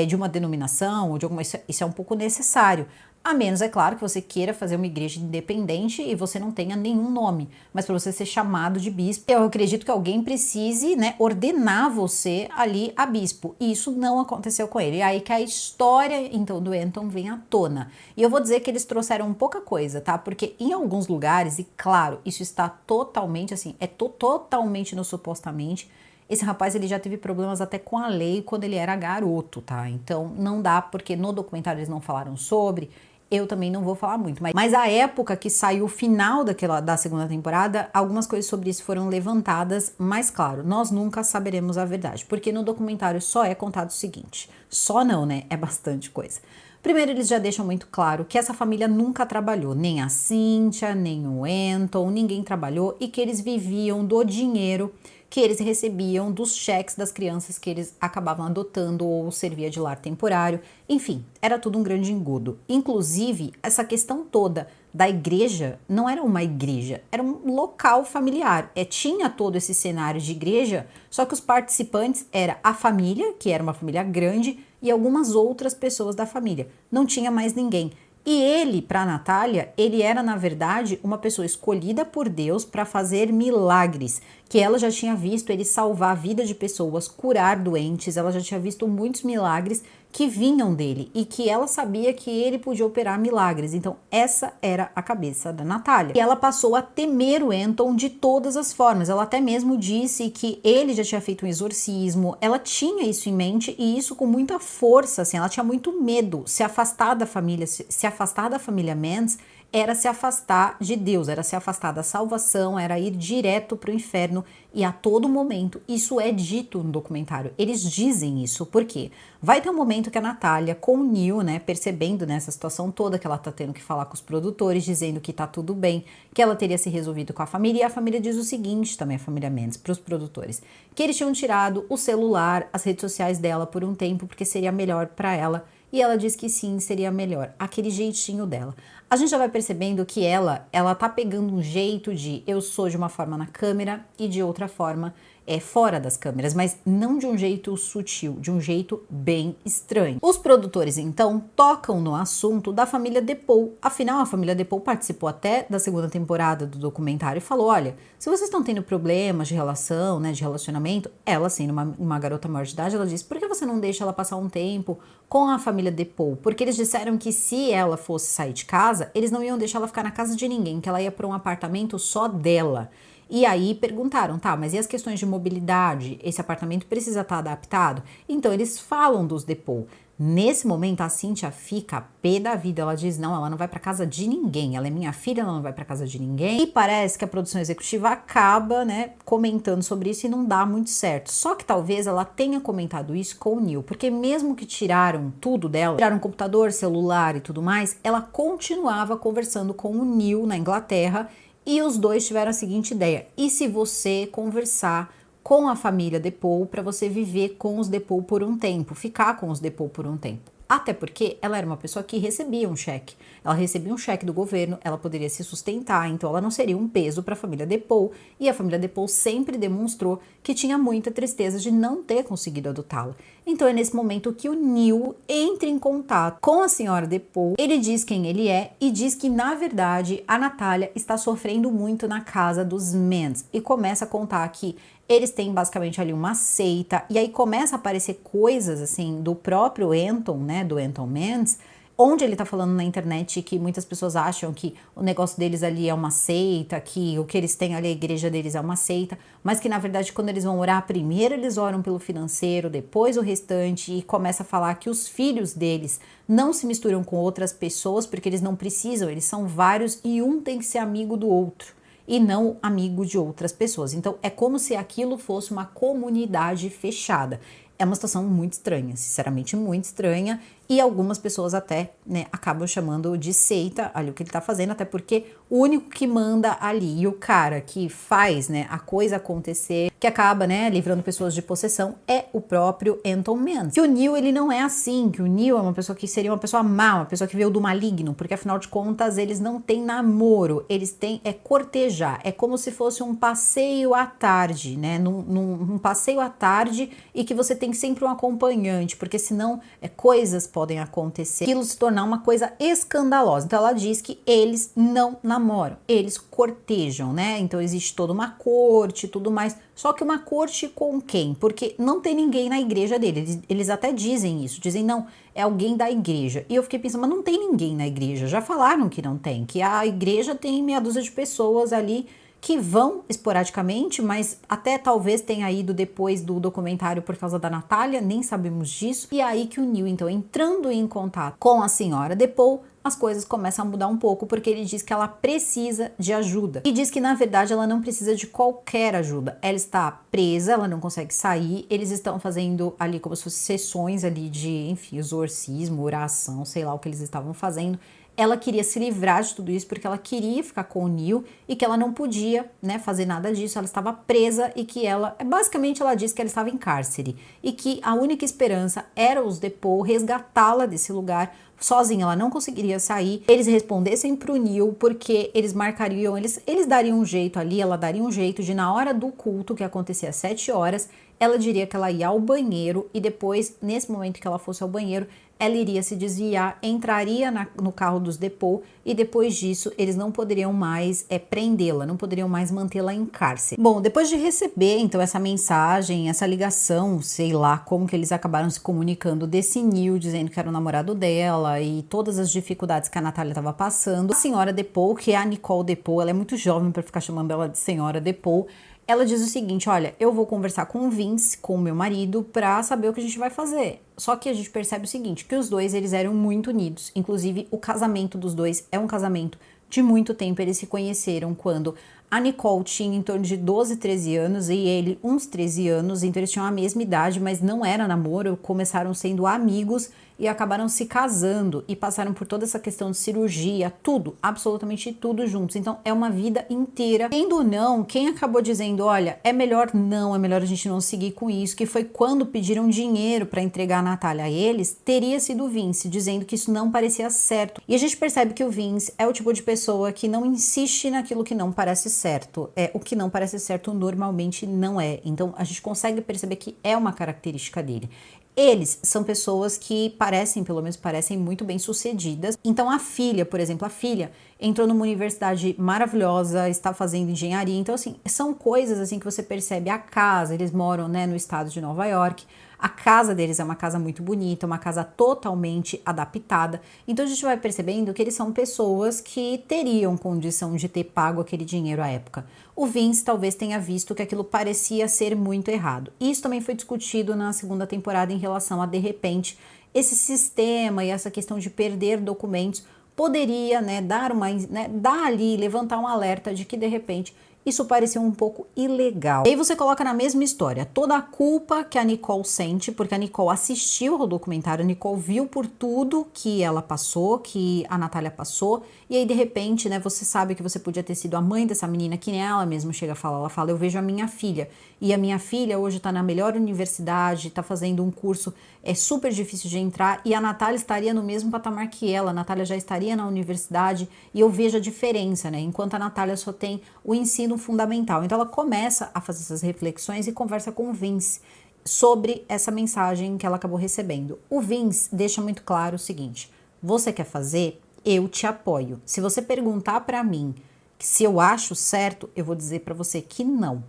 de uma denominação, ou de alguma... Isso é um pouco necessário. A menos, é claro, que você queira fazer uma igreja independente e você não tenha nenhum nome. Mas para você ser chamado de bispo, eu acredito que alguém precise, né, ordenar você ali a bispo. E isso não aconteceu com ele. E aí que a história, então, do Anton vem à tona. E eu vou dizer que eles trouxeram pouca coisa, tá? Porque em alguns lugares, e claro, isso está totalmente assim, totalmente no supostamente, esse rapaz, ele já teve problemas até com a lei quando ele era garoto, tá? Então, não dá, porque no documentário eles não falaram sobre... Eu também não vou falar muito, mas a época que saiu o final da segunda temporada, algumas coisas sobre isso foram levantadas, mas claro, nós nunca saberemos a verdade, porque no documentário só é contado o seguinte, só não, né? É bastante coisa. Primeiro, eles já deixam muito claro que essa família nunca trabalhou, nem a Cynthia, nem o Anton, ninguém trabalhou, e que eles viviam do dinheiro que eles recebiam dos cheques das crianças que eles acabavam adotando ou servia de lar temporário. Enfim, era tudo um grande engodo. Inclusive, essa questão toda da igreja não era uma igreja, era um local familiar. Tinha todo esse cenário de igreja, só que os participantes era a família, que era uma família grande, e algumas outras pessoas da família. Não tinha mais ninguém. E ele, para Natália, ele era, na verdade, uma pessoa escolhida por Deus para fazer milagres, que ela já tinha visto ele salvar a vida de pessoas, curar doentes, ela já tinha visto muitos milagres que vinham dele e que ela sabia que ele podia operar milagres. Então, essa era a cabeça da Natália. E ela passou a temer o Anton de todas as formas. Ela até mesmo disse que ele já tinha feito um exorcismo, ela tinha isso em mente e isso com muita força, assim, ela tinha muito medo. Se afastar da família, se afastar da família Mans era se afastar de Deus, era se afastar da salvação, era ir direto para o inferno e a todo momento, isso é dito no documentário, eles dizem isso, por quê? Vai ter um momento que a Natália, com o Neil, né, percebendo nessa situação toda que ela tá tendo que falar com os produtores, dizendo que tá tudo bem, que ela teria se resolvido com a família, e a família diz o seguinte também, a família Mendes, para os produtores, que eles tinham tirado o celular, as redes sociais dela por um tempo, porque seria melhor para ela. E ela diz que sim, seria melhor, aquele jeitinho dela. A gente já vai percebendo que ela tá pegando um jeito de eu sou de uma forma na câmera e de outra forma fora das câmeras, mas não de um jeito sutil, de um jeito bem estranho. Os produtores, então, tocam no assunto da família DePaul. Afinal, a família DePaul participou até da segunda temporada do documentário e falou, olha, se vocês estão tendo problemas de relação, né, de relacionamento, ela sendo uma garota maior de idade, ela disse, por que você não deixa ela passar um tempo com a família DePaul? Porque eles disseram que se ela fosse sair de casa, eles não iam deixar ela ficar na casa de ninguém, que ela ia para um apartamento só dela. E aí perguntaram, tá, mas e as questões de mobilidade? Esse apartamento precisa estar adaptado? Então eles falam dos DePaul. Nesse momento a Cynthia fica pé da vida, ela diz, não, ela não vai para casa de ninguém, ela é minha filha, ela não vai para casa de ninguém. E parece que a produção executiva acaba, né, comentando sobre isso e não dá muito certo. Só que talvez ela tenha comentado isso com o Neil, porque mesmo que tiraram tudo dela, tiraram computador, celular e tudo mais, ela continuava conversando com o Neil na Inglaterra. E os dois tiveram a seguinte ideia, e se você conversar com a família DePaul para você viver com os DePaul por um tempo, ficar com os DePaul por um tempo? Até porque ela era uma pessoa que recebia um cheque. Ela recebia um cheque do governo, ela poderia se sustentar, então ela não seria um peso para a família DePaul. E a família DePaul sempre demonstrou que tinha muita tristeza de não ter conseguido adotá-la. Então é nesse momento que o Neil entra em contato com a senhora DePaul. Ele diz quem ele é e diz que, na verdade, a Natália está sofrendo muito na casa dos Mans. E começa a contar que eles têm basicamente ali uma seita, e aí começa a aparecer coisas assim do próprio Anton, né, do Anton Mans, onde ele tá falando na internet que muitas pessoas acham que o negócio deles ali é uma seita, que o que eles têm ali, a igreja deles é uma seita, mas que na verdade quando eles vão orar, primeiro eles oram pelo financeiro, depois o restante, e começa a falar que os filhos deles não se misturam com outras pessoas porque eles não precisam, eles são vários e um tem que ser amigo do outro e não amigo de outras pessoas. Então é como se aquilo fosse uma comunidade fechada. É uma situação muito estranha, sinceramente muito estranha, e algumas pessoas até, né, acabam chamando de seita ali o que ele tá fazendo, até porque o único que manda ali e o cara que faz, né, a coisa acontecer, que acaba, né, livrando pessoas de possessão, é o próprio Anton Mans. Que o Neil, ele não é assim, que o Neil é uma pessoa que seria uma pessoa má, uma pessoa que veio do maligno, porque afinal de contas eles não têm namoro, eles têm cortejar, é como se fosse um passeio à tarde, né, num passeio à tarde, e que você tem sempre um acompanhante, porque senão coisas podem acontecer, aquilo se tornar uma coisa escandalosa. Então ela diz que eles não namoram, eles cortejam, né? Então existe toda uma corte e tudo mais, só que uma corte com quem? Porque não tem ninguém na igreja dele, eles até dizem isso, dizem não, é alguém da igreja. E eu fiquei pensando, mas não tem ninguém na igreja, já falaram que não tem, que a igreja tem meia dúzia de pessoas ali que vão esporadicamente, mas até talvez tenha ido depois do documentário por causa da Natália, nem sabemos disso. E é aí que o Neil, então, entrando em contato com a senhora DePaul, as coisas começam a mudar um pouco, porque ele diz que ela precisa de ajuda. E diz que, na verdade, ela não precisa de qualquer ajuda. Ela está presa, ela não consegue sair, eles estão fazendo ali como se fossem sessões ali de, enfim, exorcismo, oração, sei lá o que eles estavam fazendo. Ela queria se livrar de tudo isso porque ela queria ficar com o Neil e que ela não podia, né, fazer nada disso, ela estava presa e que ela, basicamente ela disse que ela estava em cárcere e que a única esperança era os DePaul resgatá-la desse lugar. Sozinha ela não conseguiria sair, eles respondessem pro Neil porque eles marcariam, eles dariam um jeito ali, ela daria um jeito de na hora do culto que acontecia às 7 horas, ela diria que ela ia ao banheiro e depois, nesse momento que ela fosse ao banheiro, ela iria se desviar, entraria no carro dos DePaul e depois disso eles não poderiam mais prendê-la, não poderiam mais mantê-la em cárcere. Bom, depois de receber então essa mensagem, essa ligação, sei lá como que eles acabaram se comunicando desse Neil dizendo que era o namorado dela e todas as dificuldades que a Natália estava passando, a senhora DePaul, que é a Nicole DePaul, ela é muito jovem para ficar chamando ela de senhora DePaul, ela diz o seguinte, olha, eu vou conversar com o Vince, com o meu marido, pra saber o que a gente vai fazer. Só que a gente percebe o seguinte, que os dois, eles eram muito unidos. Inclusive, o casamento dos dois é um casamento de muito tempo. Eles se conheceram quando a Nicole tinha em torno de 12, 13 anos e ele uns 13 anos. Então, eles tinham a mesma idade, mas não era namoro. Começaram sendo amigos e acabaram se casando e passaram por toda essa questão de cirurgia, tudo, absolutamente tudo juntos. Então é uma vida inteira. Tendo ou não, quem acabou dizendo, olha, é melhor a gente não seguir com isso, que foi quando pediram dinheiro para entregar a Natália a eles, teria sido o Vince, dizendo que isso não parecia certo. E a gente percebe que o Vince é o tipo de pessoa que não insiste naquilo que não parece certo. O que não parece certo normalmente não é. Então a gente consegue perceber que é uma característica dele. Eles são pessoas que pelo menos parecem muito bem sucedidas. Então a filha, por exemplo, entrou numa universidade maravilhosa, está fazendo engenharia. Então assim, são coisas assim que você percebe. A casa, eles moram, né, no estado de Nova York. A casa deles é uma casa muito bonita, uma casa totalmente adaptada. Então a gente vai percebendo que eles são pessoas que teriam condição de ter pago aquele dinheiro à época. O Vince talvez tenha visto que aquilo parecia ser muito errado. Isso também foi discutido na segunda temporada em relação a, de repente, esse sistema e essa questão de perder documentos poderia, né, dar ali, levantar um alerta de que, de repente, isso pareceu um pouco ilegal. E aí você coloca na mesma história toda a culpa que a Nicole sente, porque a Nicole assistiu ao documentário, a Nicole viu por tudo que ela passou, que a Natália passou, e aí de repente, né, você sabe que você podia ter sido a mãe dessa menina, que nem ela mesma chega a falar, ela fala, eu vejo a minha filha, e a minha filha hoje tá na melhor universidade, tá fazendo um curso super difícil de entrar, e a Natália estaria no mesmo patamar que ela, a Natália já estaria na universidade, e eu vejo a diferença, né, enquanto a Natália só tem o ensino fundamental. Então ela começa a fazer essas reflexões e conversa com o Vince sobre essa mensagem que ela acabou recebendo. O Vince deixa muito claro o seguinte, você quer fazer? Eu te apoio. Se você perguntar para mim se eu acho certo, eu vou dizer para você que não.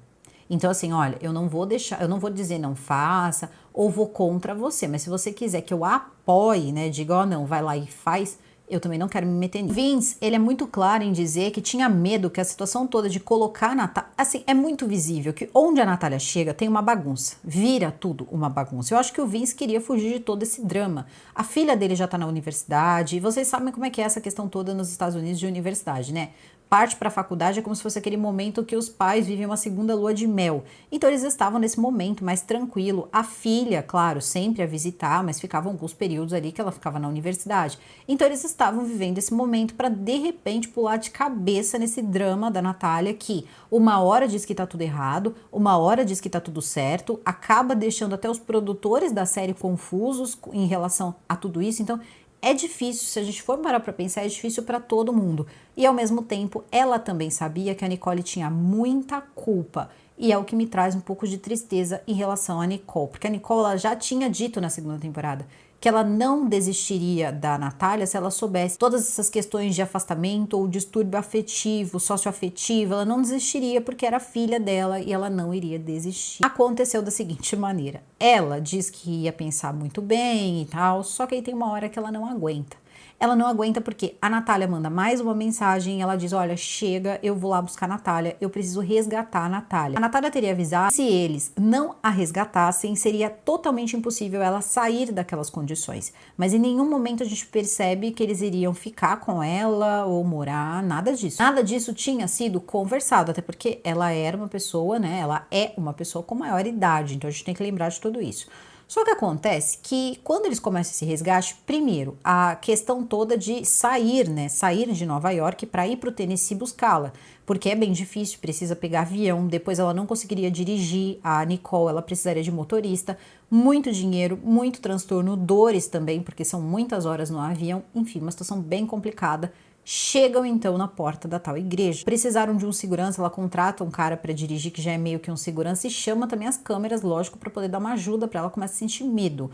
Então assim, olha, eu não vou deixar, eu não vou dizer não faça ou vou contra você, mas se você quiser que eu apoie, né, diga, ó, não, vai lá e faz, eu também não quero me meter nisso. Vince, ele é muito claro em dizer que tinha medo que a situação toda de colocar a Natália... Assim, é muito visível que onde a Natália chega tem uma bagunça. Vira tudo uma bagunça. Eu acho que o Vince queria fugir de todo esse drama. A filha dele já tá na universidade, e vocês sabem como é que é essa questão toda nos Estados Unidos de universidade, né? Parte para a faculdade é como se fosse aquele momento que os pais vivem uma segunda lua de mel. Então eles estavam nesse momento mais tranquilo. A filha, claro, sempre a visitar, mas ficavam alguns períodos ali que ela ficava na universidade. Então eles estavam vivendo esse momento para de repente pular de cabeça nesse drama da Natália que uma hora diz que tá tudo errado, uma hora diz que tá tudo certo, acaba deixando até os produtores da série confusos em relação a tudo isso. Então é difícil, se a gente for parar para pensar, é difícil para todo mundo. E ao mesmo tempo, ela também sabia que a Nicole tinha muita culpa. E é o que me traz um pouco de tristeza em relação a Nicole. Porque a Nicole ela já tinha dito na segunda temporada que ela não desistiria da Natália se ela soubesse todas essas questões de afastamento ou distúrbio afetivo, socioafetivo, ela não desistiria porque era filha dela e ela não iria desistir. Aconteceu da seguinte maneira, ela diz que ia pensar muito bem e tal, só que aí tem uma hora que ela não aguenta. Ela não aguenta porque a Natália manda mais uma mensagem e ela diz, olha, chega, eu vou lá buscar a Natália, eu preciso resgatar a Natália. A Natália teria avisado que se eles não a resgatassem, seria totalmente impossível ela sair daquelas condições. Mas em nenhum momento a gente percebe que eles iriam ficar com ela ou morar, nada disso. Nada disso tinha sido conversado, até porque ela era uma pessoa, né, ela é uma pessoa com maior idade, então a gente tem que lembrar de tudo isso. Só que acontece que quando eles começam esse resgate, primeiro, a questão toda de sair, né? Sair de Nova York para ir para o Tennessee buscá-la, porque é bem difícil, precisa pegar avião, depois ela não conseguiria dirigir, a Nicole, ela precisaria de motorista, muito dinheiro, muito transtorno, dores também, porque são muitas horas no avião, enfim, uma situação bem complicada. Chegam então na porta da tal igreja. Precisaram de um segurança, ela contrata um cara para dirigir que já é meio que um segurança e chama também as câmeras, lógico, para poder dar uma ajuda para ela começar a sentir medo.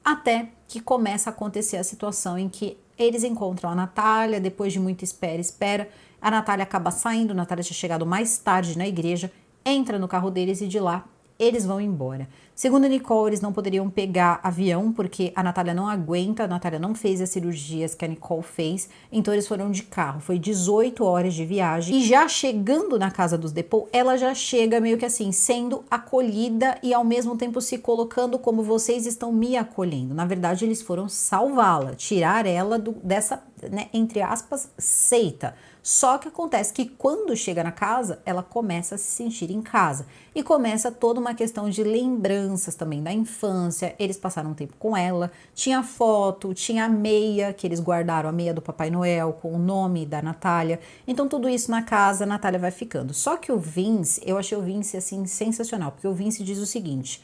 Até que começa a acontecer a situação em que eles encontram a Natália, depois de muita espera, a Natália acaba saindo, a Natália tinha chegado mais tarde na igreja, entra no carro deles e de lá eles vão embora. Segundo a Nicole, eles não poderiam pegar avião porque a Natália não aguenta, a Natália não fez as cirurgias que a Nicole fez, então eles foram de carro. Foi 18 horas de viagem e já chegando na casa dos DePaul, ela já chega meio que assim, sendo acolhida e ao mesmo tempo se colocando como vocês estão me acolhendo. Na verdade, eles foram salvá-la, tirar ela dessa, né, entre aspas, seita. Só que acontece que quando chega na casa, ela começa a se sentir em casa. E começa toda uma questão de lembranças também da infância. Eles passaram um tempo com ela, tinha foto, tinha a meia, que eles guardaram a meia do Papai Noel com o nome da Natália. Então tudo isso na casa, a Natália vai ficando. Só que o Vince, eu achei o Vince assim sensacional, porque o Vince diz o seguinte...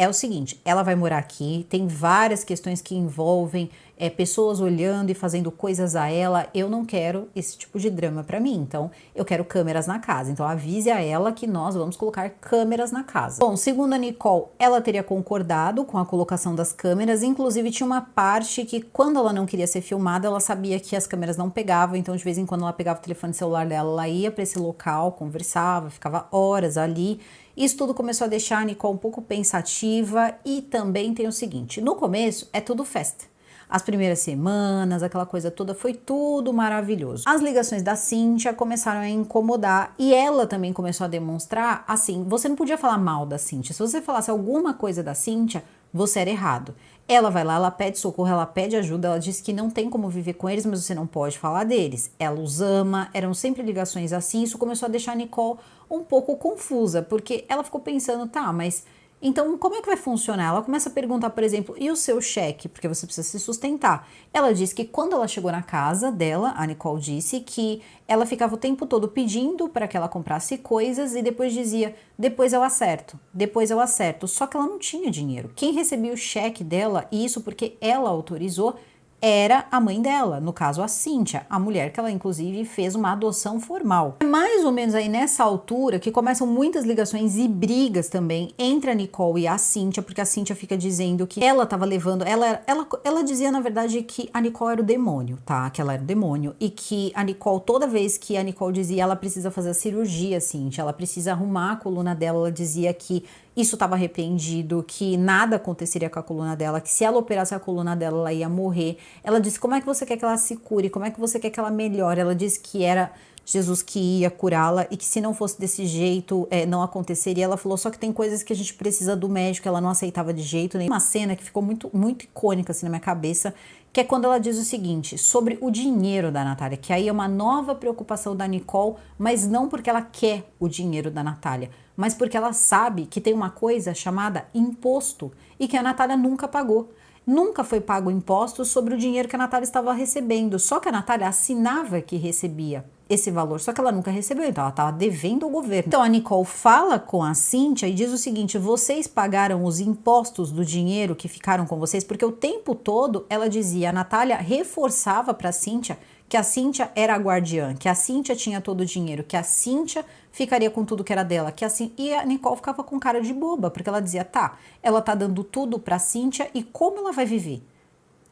É o seguinte, ela vai morar aqui, tem várias questões que envolvem pessoas olhando e fazendo coisas a ela. Eu não quero esse tipo de drama pra mim, então eu quero câmeras na casa. Então avise a ela que nós vamos colocar câmeras na casa. Bom, segundo a Nicole, ela teria concordado com a colocação das câmeras, inclusive tinha uma parte que quando ela não queria ser filmada, ela sabia que as câmeras não pegavam, então de vez em quando ela pegava o telefone celular dela, ela ia pra esse local, conversava, ficava horas ali. Isso tudo começou a deixar a Nicole um pouco pensativa e também tem o seguinte, no começo é tudo festa. As primeiras semanas, aquela coisa toda, foi tudo maravilhoso. As ligações da Cynthia começaram a incomodar e ela também começou a demonstrar, assim, você não podia falar mal da Cynthia. Se você falasse alguma coisa da Cynthia, você era errado. Ela vai lá, ela pede socorro, ela pede ajuda, ela diz que não tem como viver com eles, mas você não pode falar deles. Ela os ama, eram sempre ligações assim, isso começou a deixar a Nicole um pouco confusa, porque ela ficou pensando, tá, mas então como é que vai funcionar? Ela começa a perguntar, por exemplo, e o seu cheque? Porque você precisa se sustentar. Ela disse que quando ela chegou na casa dela, a Nicole disse que ela ficava o tempo todo pedindo para que ela comprasse coisas e depois dizia, depois eu acerto, depois eu acerto. Só que ela não tinha dinheiro. Quem recebia o cheque dela, e isso porque ela autorizou, era a mãe dela, no caso a Cynthia, a mulher que ela inclusive fez uma adoção formal. É mais ou menos aí nessa altura que começam muitas ligações e brigas também entre a Nicole e a Cynthia, porque a Cynthia fica dizendo que ela estava levando, ela dizia na verdade que a Nicole era o demônio, tá? Que ela era o demônio e que a Nicole, toda vez que a Nicole dizia ela precisa fazer a cirurgia, Cynthia, ela precisa arrumar a coluna dela, ela dizia que isso estava arrependido, que nada aconteceria com a coluna dela, que se ela operasse a coluna dela, ela ia morrer. Ela disse, como é que você quer que ela se cure? Como é que você quer que ela melhore? Ela disse que era Jesus que ia curá-la e que se não fosse desse jeito, não aconteceria. Ela falou, só que tem coisas que a gente precisa do médico, ela não aceitava de jeito nenhum. Uma cena que ficou muito, muito icônica assim na minha cabeça, que é quando ela diz o seguinte, sobre o dinheiro da Natália, que aí é uma nova preocupação da Nicole, mas não porque ela quer o dinheiro da Natália, mas porque ela sabe que tem uma coisa chamada imposto e que a Natália nunca pagou. Nunca foi pago imposto sobre o dinheiro que a Natália estava recebendo, só que a Natália assinava que recebia esse valor, só que ela nunca recebeu, então ela estava devendo ao governo. Então a Nicole fala com a Cynthia e diz o seguinte, vocês pagaram os impostos do dinheiro que ficaram com vocês, porque o tempo todo ela dizia, a Natália reforçava para a Cynthia que a Cynthia era a guardiã, que a Cynthia tinha todo o dinheiro, que a Cynthia ficaria com tudo que era dela, que assim, e a Nicole ficava com cara de boba, porque ela dizia, tá, ela tá dando tudo pra Cynthia e como ela vai viver?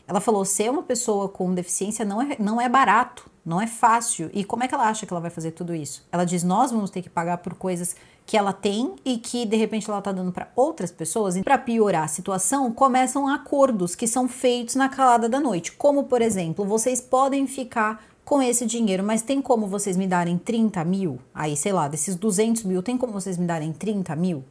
Ela falou, ser uma pessoa com deficiência não é barato, não é fácil. E como é que ela acha que ela vai fazer tudo isso? Ela diz, nós vamos ter que pagar por coisas que ela tem e que de repente ela tá dando para outras pessoas. E para piorar a situação, começam acordos que são feitos na calada da noite. Como, por exemplo, vocês podem ficar com esse dinheiro, mas tem como vocês me darem 30 mil? Aí, sei lá, desses 200 mil, tem como vocês me darem 30 mil?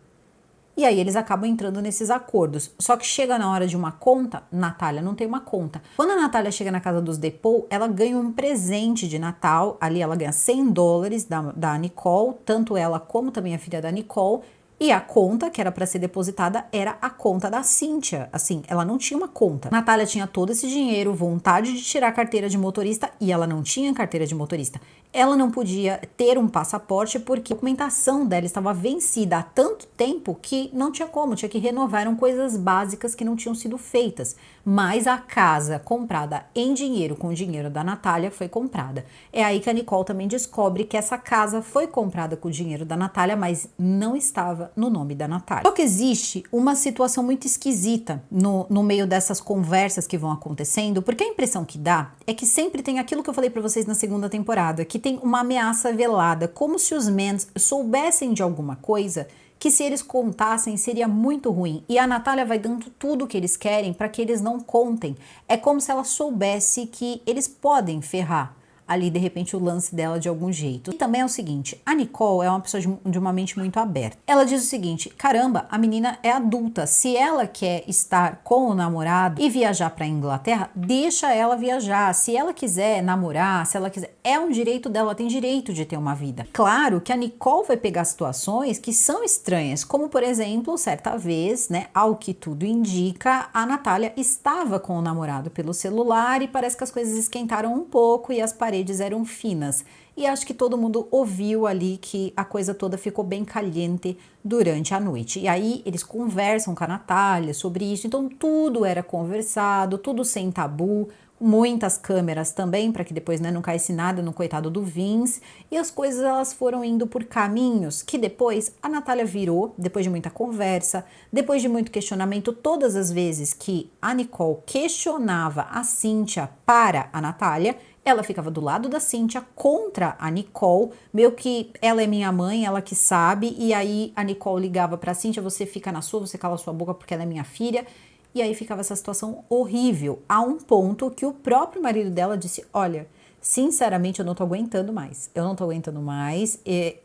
E aí eles acabam entrando nesses acordos. Só que chega na hora de uma conta, Natália não tem uma conta. Quando a Natália chega na casa dos Depaul, ela ganha um presente de Natal. Ali ela ganha $100 da Nicole, tanto ela como também a filha da Nicole. E a conta que era para ser depositada era a conta da Cynthia. Assim, ela não tinha uma conta. Natália tinha todo esse dinheiro, vontade de tirar a carteira de motorista e ela não tinha carteira de motorista. Ela não podia ter um passaporte porque a documentação dela estava vencida há tanto tempo que não tinha como, tinha que renovar, eram coisas básicas que não tinham sido feitas. Mas a casa comprada em dinheiro, com o dinheiro da Natália, foi comprada. É aí que a Nicole também descobre que essa casa foi comprada com o dinheiro da Natália, mas não estava no nome da Natália. Só que existe uma situação muito esquisita no meio dessas conversas que vão acontecendo, porque a impressão que dá é que sempre tem aquilo que eu falei pra vocês na segunda temporada, que tem uma ameaça velada, como se os Mans soubessem de alguma coisa que se eles contassem seria muito ruim. E a Natália vai dando tudo o que eles querem para que eles não contem. É como se ela soubesse que eles podem ferrar ali, de repente, o lance dela de algum jeito. E também é o seguinte, a Nicole é uma pessoa de uma mente muito aberta. Ela diz o seguinte, caramba, a menina é adulta, se ela quer estar com o namorado e viajar para Inglaterra, deixa ela viajar. Se ela quiser namorar, se ela quiser, é um direito dela, tem direito de ter uma vida. Claro que a Nicole vai pegar situações que são estranhas, como por exemplo, certa vez, né, ao que tudo indica, a Natália estava com o namorado pelo celular e parece que as coisas esquentaram um pouco e as paredes eram finas. E acho que todo mundo ouviu ali que a coisa toda ficou bem caliente durante a noite. E aí eles conversam com a Natália sobre isso, então tudo era conversado, tudo sem tabu, muitas câmeras também, para que depois, né, não caísse nada no coitado do Vince, e as coisas elas foram indo por caminhos que depois a Natália virou, depois de muita conversa, depois de muito questionamento, todas as vezes que a Nicole questionava a Cynthia para a Natália, ela ficava do lado da Cynthia contra a Nicole, meio que ela é minha mãe, ela que sabe, e aí a Nicole ligava pra Cynthia, você fica na sua, você cala sua boca porque ela é minha filha, e aí ficava essa situação horrível, a um ponto que o próprio marido dela disse, olha, sinceramente, eu não tô aguentando mais. Eu não tô aguentando mais.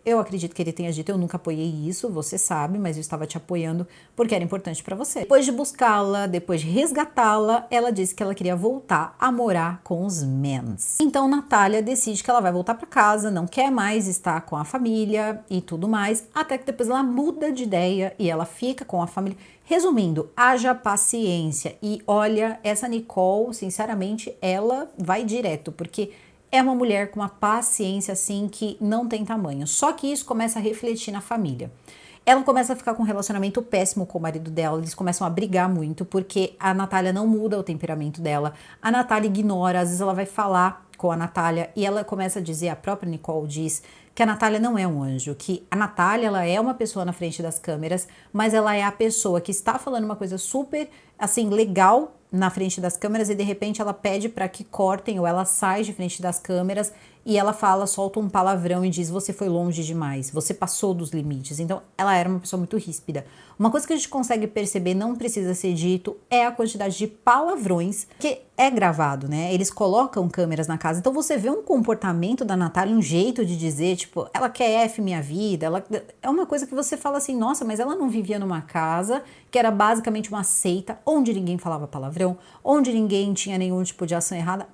Eu acredito que ele tenha dito, eu nunca apoiei isso, você sabe, mas eu estava te apoiando porque era importante pra você. Depois de buscá-la, depois de resgatá-la, ela disse que ela queria voltar a morar com os Mans. Então, Natália decide que ela vai voltar pra casa, não quer mais estar com a família e tudo mais, até que depois ela muda de ideia e ela fica com a família. Resumindo, haja paciência e olha, essa Nicole, sinceramente, ela vai direto, porque é uma mulher com uma paciência assim que não tem tamanho. Só que isso começa a refletir na família. ela começa a ficar com um relacionamento péssimo com o marido dela, eles começam a brigar muito, porque a Natália não muda o temperamento dela, a Natália ignora, às vezes ela vai falar com a Natália e ela começa a dizer, a própria Nicole diz, que a Natália não é um anjo, que a Natália, ela é uma pessoa na frente das câmeras, mas ela é a pessoa que está falando uma coisa super, assim, legal na frente das câmeras e de repente ela pede para que cortem ou ela sai de frente das câmeras e ela fala, solta um palavrão e diz, você foi longe demais, você passou dos limites. Então ela era uma pessoa muito ríspida. Uma coisa que a gente consegue perceber, não precisa ser dito, é a quantidade de palavrões que é gravado, né? Eles colocam câmeras na casa, então você vê um comportamento da Natália, um jeito de dizer, tipo, ela quer F minha vida, ela é uma coisa que você fala assim, nossa, mas ela não vivia numa casa que era basicamente uma seita, onde ninguém falava palavrão, onde ninguém tinha nenhum tipo de ação errada.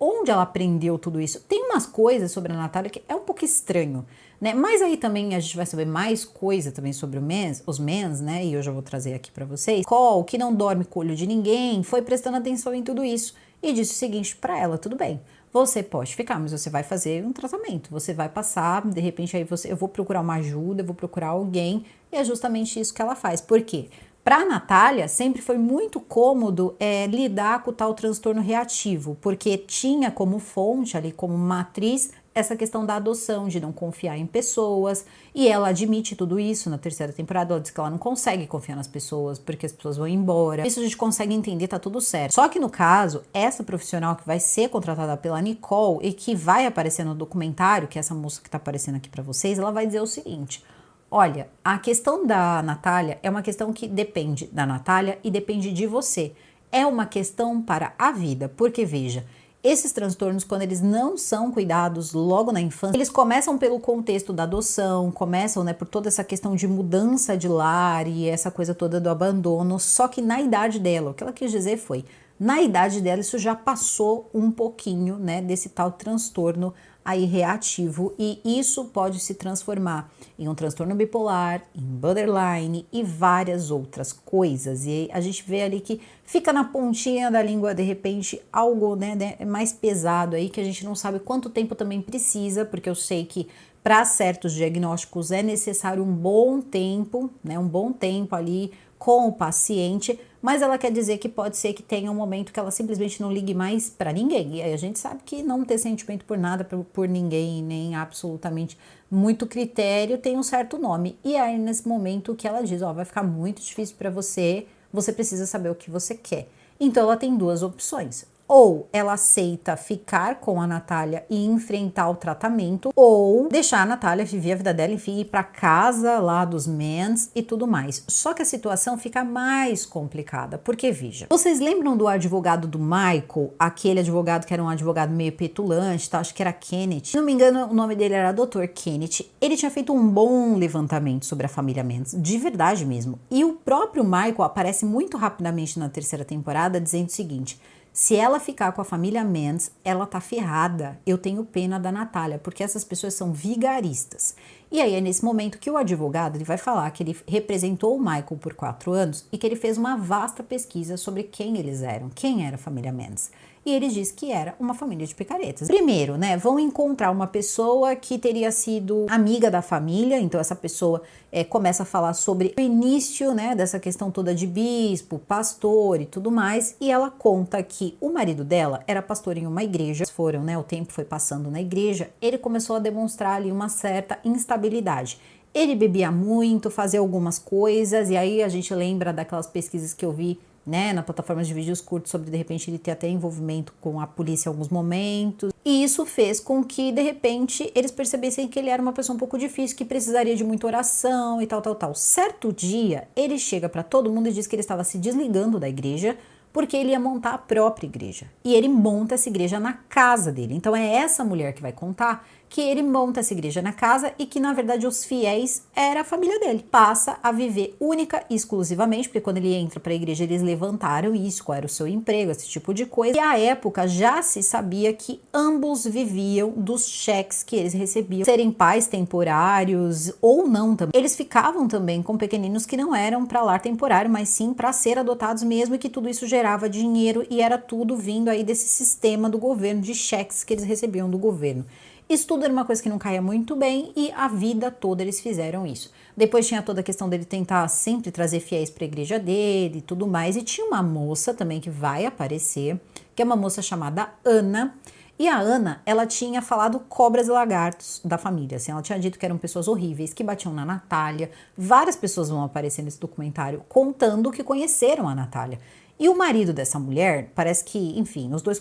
Onde ela aprendeu tudo isso? Tem umas coisas sobre a Natália que é um pouco estranho, né? Mas aí também a gente vai saber mais coisa também sobre os mens, né? E eu já vou trazer aqui pra vocês. Cole, que não dorme com o olho de ninguém, foi prestando atenção em tudo isso e disse o seguinte pra ela, tudo bem, você pode ficar, mas você vai fazer um tratamento, você vai passar, de repente aí eu vou procurar uma ajuda, eu vou procurar alguém, e é justamente isso que ela faz. Por quê? Para a Natália, sempre foi muito cômodo lidar com o tal transtorno reativo, porque tinha como fonte ali, como matriz, essa questão da adoção, de não confiar em pessoas, e ela admite tudo isso na terceira temporada, ela diz que ela não consegue confiar nas pessoas, porque as pessoas vão embora. Isso a gente consegue entender, tá tudo certo. Só que no caso, essa profissional que vai ser contratada pela Nicole e que vai aparecer no documentário, que é essa moça que tá aparecendo aqui para vocês, ela vai dizer o seguinte: olha, a questão da Natália é uma questão que depende da Natália e depende de você. É uma questão para a vida, porque veja, esses transtornos, quando eles não são cuidados logo na infância, eles começam pelo contexto da adoção, começam, né, por toda essa questão de mudança de lar e essa coisa toda do abandono, só que na idade dela, o que ela quis dizer foi, na idade dela isso já passou um pouquinho, né, desse tal transtorno aí reativo, e isso pode se transformar em um transtorno bipolar, em borderline e várias outras coisas. E a gente vê ali que fica na pontinha da língua, de repente, algo, né, mais pesado aí, que a gente não sabe quanto tempo também precisa, porque eu sei que para certos diagnósticos é necessário um bom tempo, né, um bom tempo ali com o paciente, mas ela quer dizer que pode ser que tenha um momento que ela simplesmente não ligue mais para ninguém. E aí a gente sabe que não ter sentimento por nada, por ninguém, nem absolutamente muito critério, tem um certo nome. E aí nesse momento que ela diz, ó, vai ficar muito difícil para você, você precisa saber o que você quer. Então ela tem duas opções. Ou ela aceita ficar com a Natália e enfrentar o tratamento, ou deixar a Natália viver a vida dela, enfim, ir para casa lá dos mens e tudo mais. Só que a situação fica mais complicada, porque veja, vocês lembram do advogado do Michael, aquele advogado que era um advogado meio petulante, tá? Acho que era Kenneth. Se não me engano, o nome dele era Dr. Kenneth. Ele tinha feito um bom levantamento sobre a família Mens, de verdade mesmo. E o próprio Michael aparece muito rapidamente na terceira temporada dizendo o seguinte: se ela ficar com a família Mens, ela tá ferrada. Eu tenho pena da Natália, porque essas pessoas são vigaristas. E aí é nesse momento que o advogado ele vai falar que ele representou o Michael por 4 anos e que ele fez uma vasta pesquisa sobre quem eles eram, quem era a família Mens. E ele diz que era uma família de picaretas. Primeiro, né, vão encontrar uma pessoa que teria sido amiga da família, então essa pessoa começa a falar sobre o início, né, dessa questão toda de bispo, pastor e tudo mais, e ela conta que o marido dela era pastor em uma igreja, foram, né, o tempo foi passando na igreja, ele começou a demonstrar ali uma certa instabilidade. Ele bebia muito, fazia algumas coisas, e aí a gente lembra daquelas pesquisas que eu vi, né, na plataforma de vídeos curtos sobre, de repente, ele ter até envolvimento com a polícia em alguns momentos. E isso fez com que, de repente, eles percebessem que ele era uma pessoa um pouco difícil, que precisaria de muita oração e tal, tal, tal. Certo dia, ele chega para todo mundo e diz que ele estava se desligando da igreja porque ele ia montar a própria igreja. E ele monta essa igreja na casa dele. Então é essa mulher que vai contar que ele monta essa igreja na casa e que, na verdade, os fiéis era a família dele. Passa a viver única e exclusivamente, porque quando ele entra para a igreja, eles levantaram isso, qual era o seu emprego, esse tipo de coisa. E à época já se sabia que ambos viviam dos cheques que eles recebiam, serem pais temporários ou não também. Eles ficavam também com pequeninos que não eram para lar temporário, mas sim para ser adotados mesmo, e que tudo isso gerava dinheiro e era tudo vindo aí desse sistema do governo, de cheques que eles recebiam do governo. Isso tudo era uma coisa que não caía muito bem e a vida toda eles fizeram isso. Depois tinha toda a questão dele tentar sempre trazer fiéis para a igreja dele e tudo mais. E tinha uma moça também que vai aparecer, que é uma moça chamada Ana. E a Ana, ela tinha falado cobras e lagartos da família, assim, ela tinha dito que eram pessoas horríveis, que batiam na Natália. Várias pessoas vão aparecer nesse documentário contando que conheceram a Natália. E o marido dessa mulher, parece que, enfim, os dois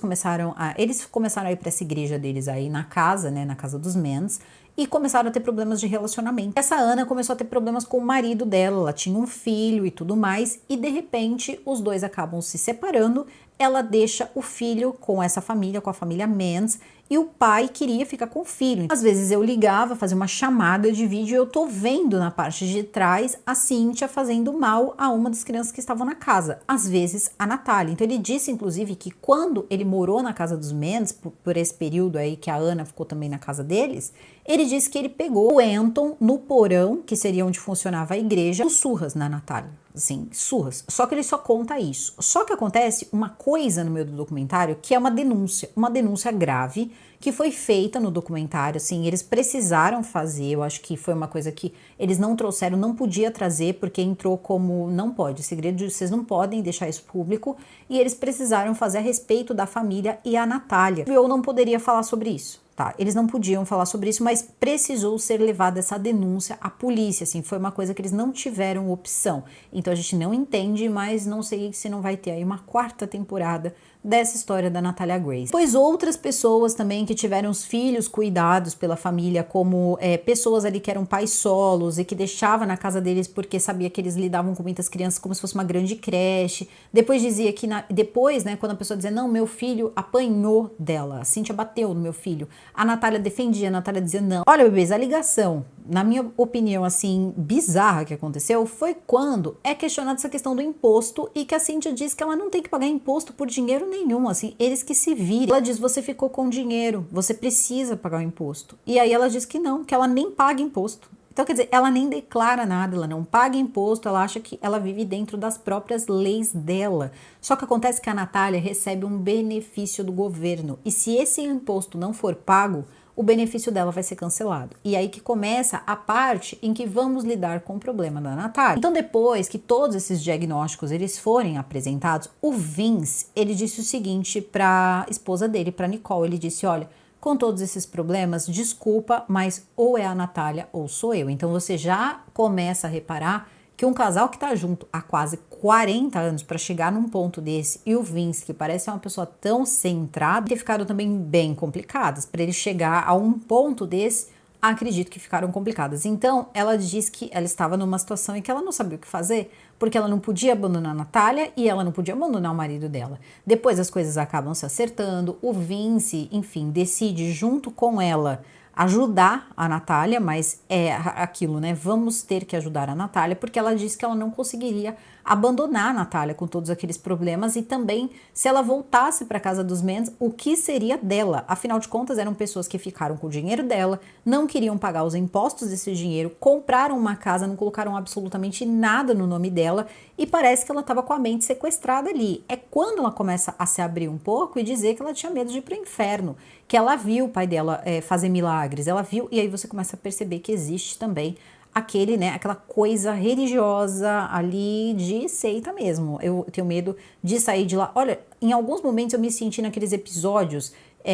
eles começaram a ir para essa igreja deles aí na casa, né, na casa dos Mans, e começaram a ter problemas de relacionamento. Essa Ana começou a ter problemas com o marido dela, ela tinha um filho e tudo mais, e de repente os dois acabam se separando. Ela deixa o filho com essa família, com a família Mans, e o pai queria ficar com o filho. Às vezes eu ligava, fazia uma chamada de vídeo e eu tô vendo na parte de trás a Cíntia fazendo mal a uma das crianças que estavam na casa, às vezes a Natália. Então ele disse, inclusive, que quando ele morou na casa dos Mans, por esse período aí que a Ana ficou também na casa deles, ele disse que ele pegou o Anton no porão, que seria onde funcionava a igreja, surras na Natália. Assim, surras. Só que ele só conta isso. Só que acontece uma coisa no meio do documentário que é uma denúncia grave que foi feita no documentário, assim, eles precisaram fazer, eu acho que foi uma coisa que eles não trouxeram, não podia trazer, porque entrou como, não pode, segredo, vocês não podem deixar isso público, e eles precisaram fazer a respeito da família e a Natália. Eu não poderia falar sobre isso. Tá, eles não podiam falar sobre isso, mas precisou ser levada essa denúncia à polícia, assim, foi uma coisa que eles não tiveram opção. Então a gente não entende, mas não sei se não vai ter aí uma quarta temporada dessa história da Natalia Grace. Pois outras pessoas também que tiveram os filhos cuidados pela família, como pessoas ali que eram pais solos e que deixavam na casa deles porque sabia que eles lidavam com muitas crianças como se fosse uma grande creche. Depois dizia que, depois, né, quando a pessoa dizia, não, meu filho apanhou dela, a Cíntia bateu no meu filho, a Natália defendia, a Natália dizia não. Olha, bebês, a ligação, na minha opinião, assim, bizarra que aconteceu, foi quando é questionada essa questão do imposto e que a Cíntia diz que ela não tem que pagar imposto por dinheiro nenhum, assim, eles que se virem. Ela diz, você ficou com dinheiro, você precisa pagar o imposto. E aí ela diz que não, que ela nem paga imposto. Então, quer dizer, ela nem declara nada, ela não paga imposto, ela acha que ela vive dentro das próprias leis dela. Só que acontece que a Natália recebe um benefício do governo, e se esse imposto não for pago, o benefício dela vai ser cancelado. E aí que começa a parte em que vamos lidar com o problema da Natália. Então, depois que todos esses diagnósticos eles forem apresentados, o Vince, ele disse o seguinte para a esposa dele, para Nicole, ele disse, olha, com todos esses problemas, desculpa, mas ou é a Natália ou sou eu. Então você já começa a reparar que um casal que tá junto há quase 40 anos para chegar num ponto desse, e o Vince, que parece ser uma pessoa tão centrada, ter ficado também bem complicadas. Para ele chegar a um ponto desse, acredito que ficaram complicadas. Então, ela diz que ela estava numa situação em que ela não sabia o que fazer, porque ela não podia abandonar a Natália e ela não podia abandonar o marido dela. Depois as coisas acabam se acertando, o Vince, enfim, decide junto com ela ajudar a Natália, mas é aquilo, né? Vamos ter que ajudar a Natália, porque ela disse que ela não conseguiria abandonar a Natália com todos aqueles problemas, e também se ela voltasse para casa dos Mans, o que seria dela? Afinal de contas, eram pessoas que ficaram com o dinheiro dela, não queriam pagar os impostos desse dinheiro, compraram uma casa, não colocaram absolutamente nada no nome dela, e parece que ela estava com a mente sequestrada ali. É quando ela começa a se abrir um pouco e dizer que ela tinha medo de ir para o inferno, que ela viu o pai dela fazer milagres, ela viu, e aí você começa a perceber que existe também aquele, né, aquela coisa religiosa ali de seita mesmo. Eu tenho medo de sair de lá. Olha, em alguns momentos eu me senti naqueles episódios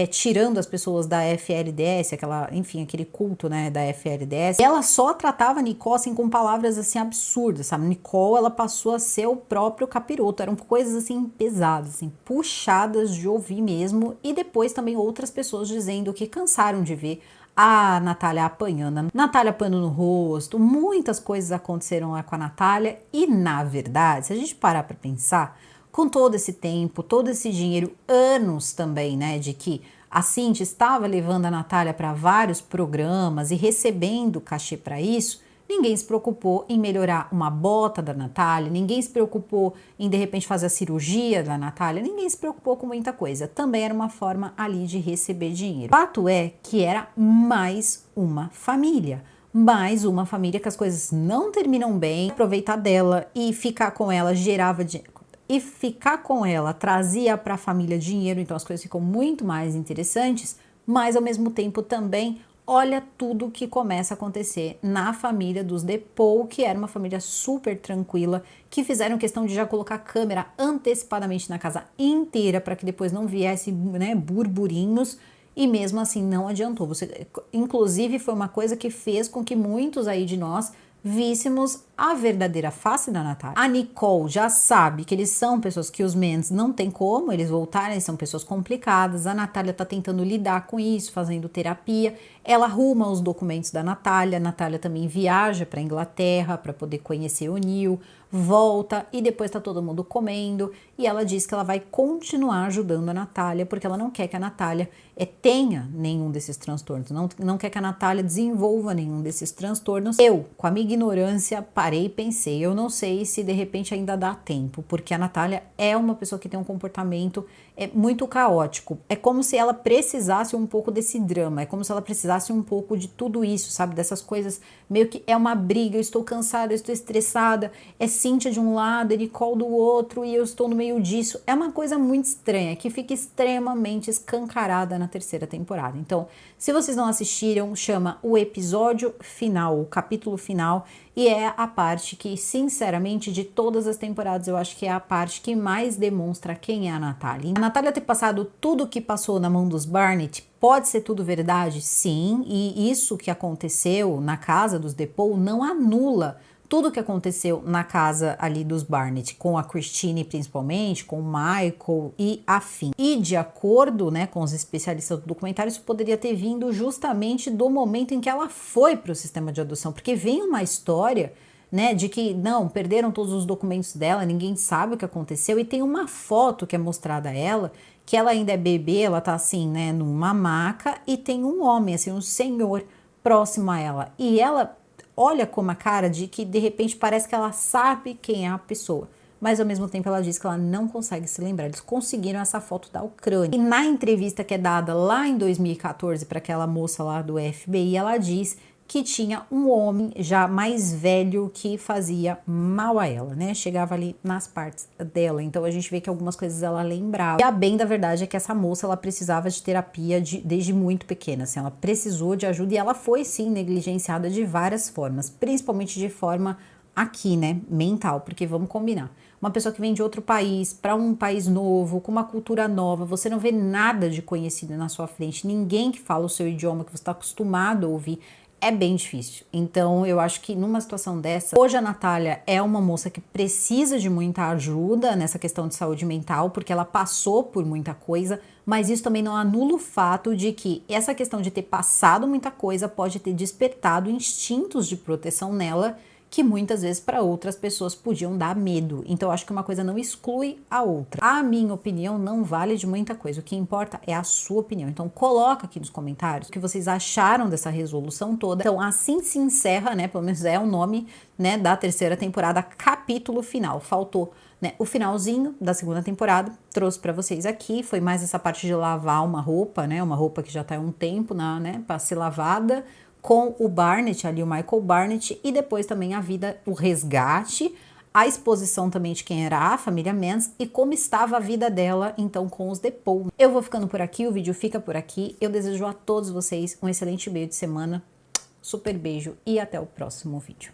tirando as pessoas da FLDS, enfim, aquele culto, né, da FLDS. E ela só tratava a Nicole assim com palavras assim absurdas, sabe? Nicole, ela passou a ser o próprio capiroto. Eram coisas assim pesadas, assim, puxadas de ouvir mesmo. E depois também outras pessoas dizendo que cansaram de ver a Natália apanhando, a Natália apanhando no rosto, muitas coisas aconteceram lá com a Natália, e na verdade, se a gente parar para pensar, com todo esse tempo, todo esse dinheiro, anos também, né, de que a Cíntia estava levando a Natália para vários programas e recebendo cachê para isso, ninguém se preocupou em melhorar uma bota da Natália, ninguém se preocupou em de repente fazer a cirurgia da Natália, ninguém se preocupou com muita coisa. Também era uma forma ali de receber dinheiro. O fato é que era mais uma família que as coisas não terminam bem, aproveitar dela e ficar com ela gerava e ficar com ela trazia para a família dinheiro, então as coisas ficam muito mais interessantes, mas ao mesmo tempo também olha tudo que começa a acontecer na família dos DePaul, que era uma família super tranquila, que fizeram questão de já colocar câmera antecipadamente na casa inteira para que depois não viesse, né, burburinhos. E mesmo assim não adiantou. Inclusive foi uma coisa que fez com que muitos aí de nós víssemos a verdadeira face da Natália. A Nicole já sabe que eles são pessoas que os Mendes não tem como eles voltarem, eles são pessoas complicadas. A Natália tá tentando lidar com isso, fazendo terapia. Ela arruma os documentos da Natália. A Natália também viaja para Inglaterra para poder conhecer o Neil, volta e depois tá todo mundo comendo. E ela diz que ela vai continuar ajudando a Natália porque ela não quer que a Natália tenha nenhum desses transtornos, não quer que a Natália desenvolva nenhum desses transtornos. Eu, com a minha ignorância, parei e pensei, eu não sei se de repente ainda dá tempo, porque a Natália é uma pessoa que tem um comportamento muito caótico. É como se ela precisasse um pouco desse drama, é como se ela precisasse um pouco de tudo isso, sabe? Dessas coisas, meio que é uma briga, eu estou cansada, eu estou estressada, é Cynthia de um lado, é Nicole do outro e eu estou no meio disso. É uma coisa muito estranha, que fica extremamente escancarada na terceira temporada. Então, se vocês não assistiram, chama o episódio final, o capítulo final, e é a parte que, sinceramente, de todas as temporadas, eu acho que é a parte que mais demonstra quem é a Natália. A Natália ter passado tudo o que passou na mão dos Barnett, pode ser tudo verdade? Sim, e isso que aconteceu na casa dos DePaul não anula tudo que aconteceu na casa ali dos Barnett, com a Christine principalmente, com o Michael e afim. E de acordo, né, com os especialistas do documentário, isso poderia ter vindo justamente do momento em que ela foi para o sistema de adoção, porque vem uma história, né, de que não, perderam todos os documentos dela, ninguém sabe o que aconteceu, e tem uma foto que é mostrada a ela, que ela ainda é bebê, ela tá assim, né, numa maca, e tem um homem, assim, um senhor próximo a ela, e ela olha com uma cara de que de repente parece que ela sabe quem é a pessoa, mas ao mesmo tempo ela diz que ela não consegue se lembrar. Eles conseguiram essa foto da Ucrânia. E na entrevista que é dada lá em 2014 para aquela moça lá do FBI, ela diz que tinha um homem já mais velho que fazia mal a ela, né? Chegava ali nas partes dela. Então a gente vê que algumas coisas ela lembrava. E a bem da verdade é que essa moça, ela precisava de terapia desde muito pequena, assim, ela precisou de ajuda e ela foi sim negligenciada de várias formas, principalmente de forma aqui, né, mental, porque vamos combinar. Uma pessoa que vem de outro país, para um país novo, com uma cultura nova, você não vê nada de conhecido na sua frente, ninguém que fala o seu idioma que você está acostumado a ouvir, é bem difícil. Então eu acho que numa situação dessa, hoje a Natália é uma moça que precisa de muita ajuda nessa questão de saúde mental, porque ela passou por muita coisa, mas isso também não anula o fato de que essa questão de ter passado muita coisa pode ter despertado instintos de proteção nela, que muitas vezes para outras pessoas podiam dar medo. Então eu acho que uma coisa não exclui a outra. A minha opinião não vale de muita coisa. O que importa é a sua opinião. Então coloca aqui nos comentários o que vocês acharam dessa resolução toda. Então assim se encerra, né, pelo menos é o nome, né, da terceira temporada, capítulo final. Faltou, né, o finalzinho da segunda temporada, trouxe para vocês aqui, foi mais essa parte de lavar uma roupa, né, uma roupa que já tá há um tempo, né, para ser lavada, com o Barnett ali, o Michael Barnett, e depois também a vida, o resgate, a exposição também de quem era a família Mendes e como estava a vida dela, então, com os DePaul. Eu vou ficando por aqui, o vídeo fica por aqui, eu desejo a todos vocês um excelente meio de semana, super beijo e até o próximo vídeo.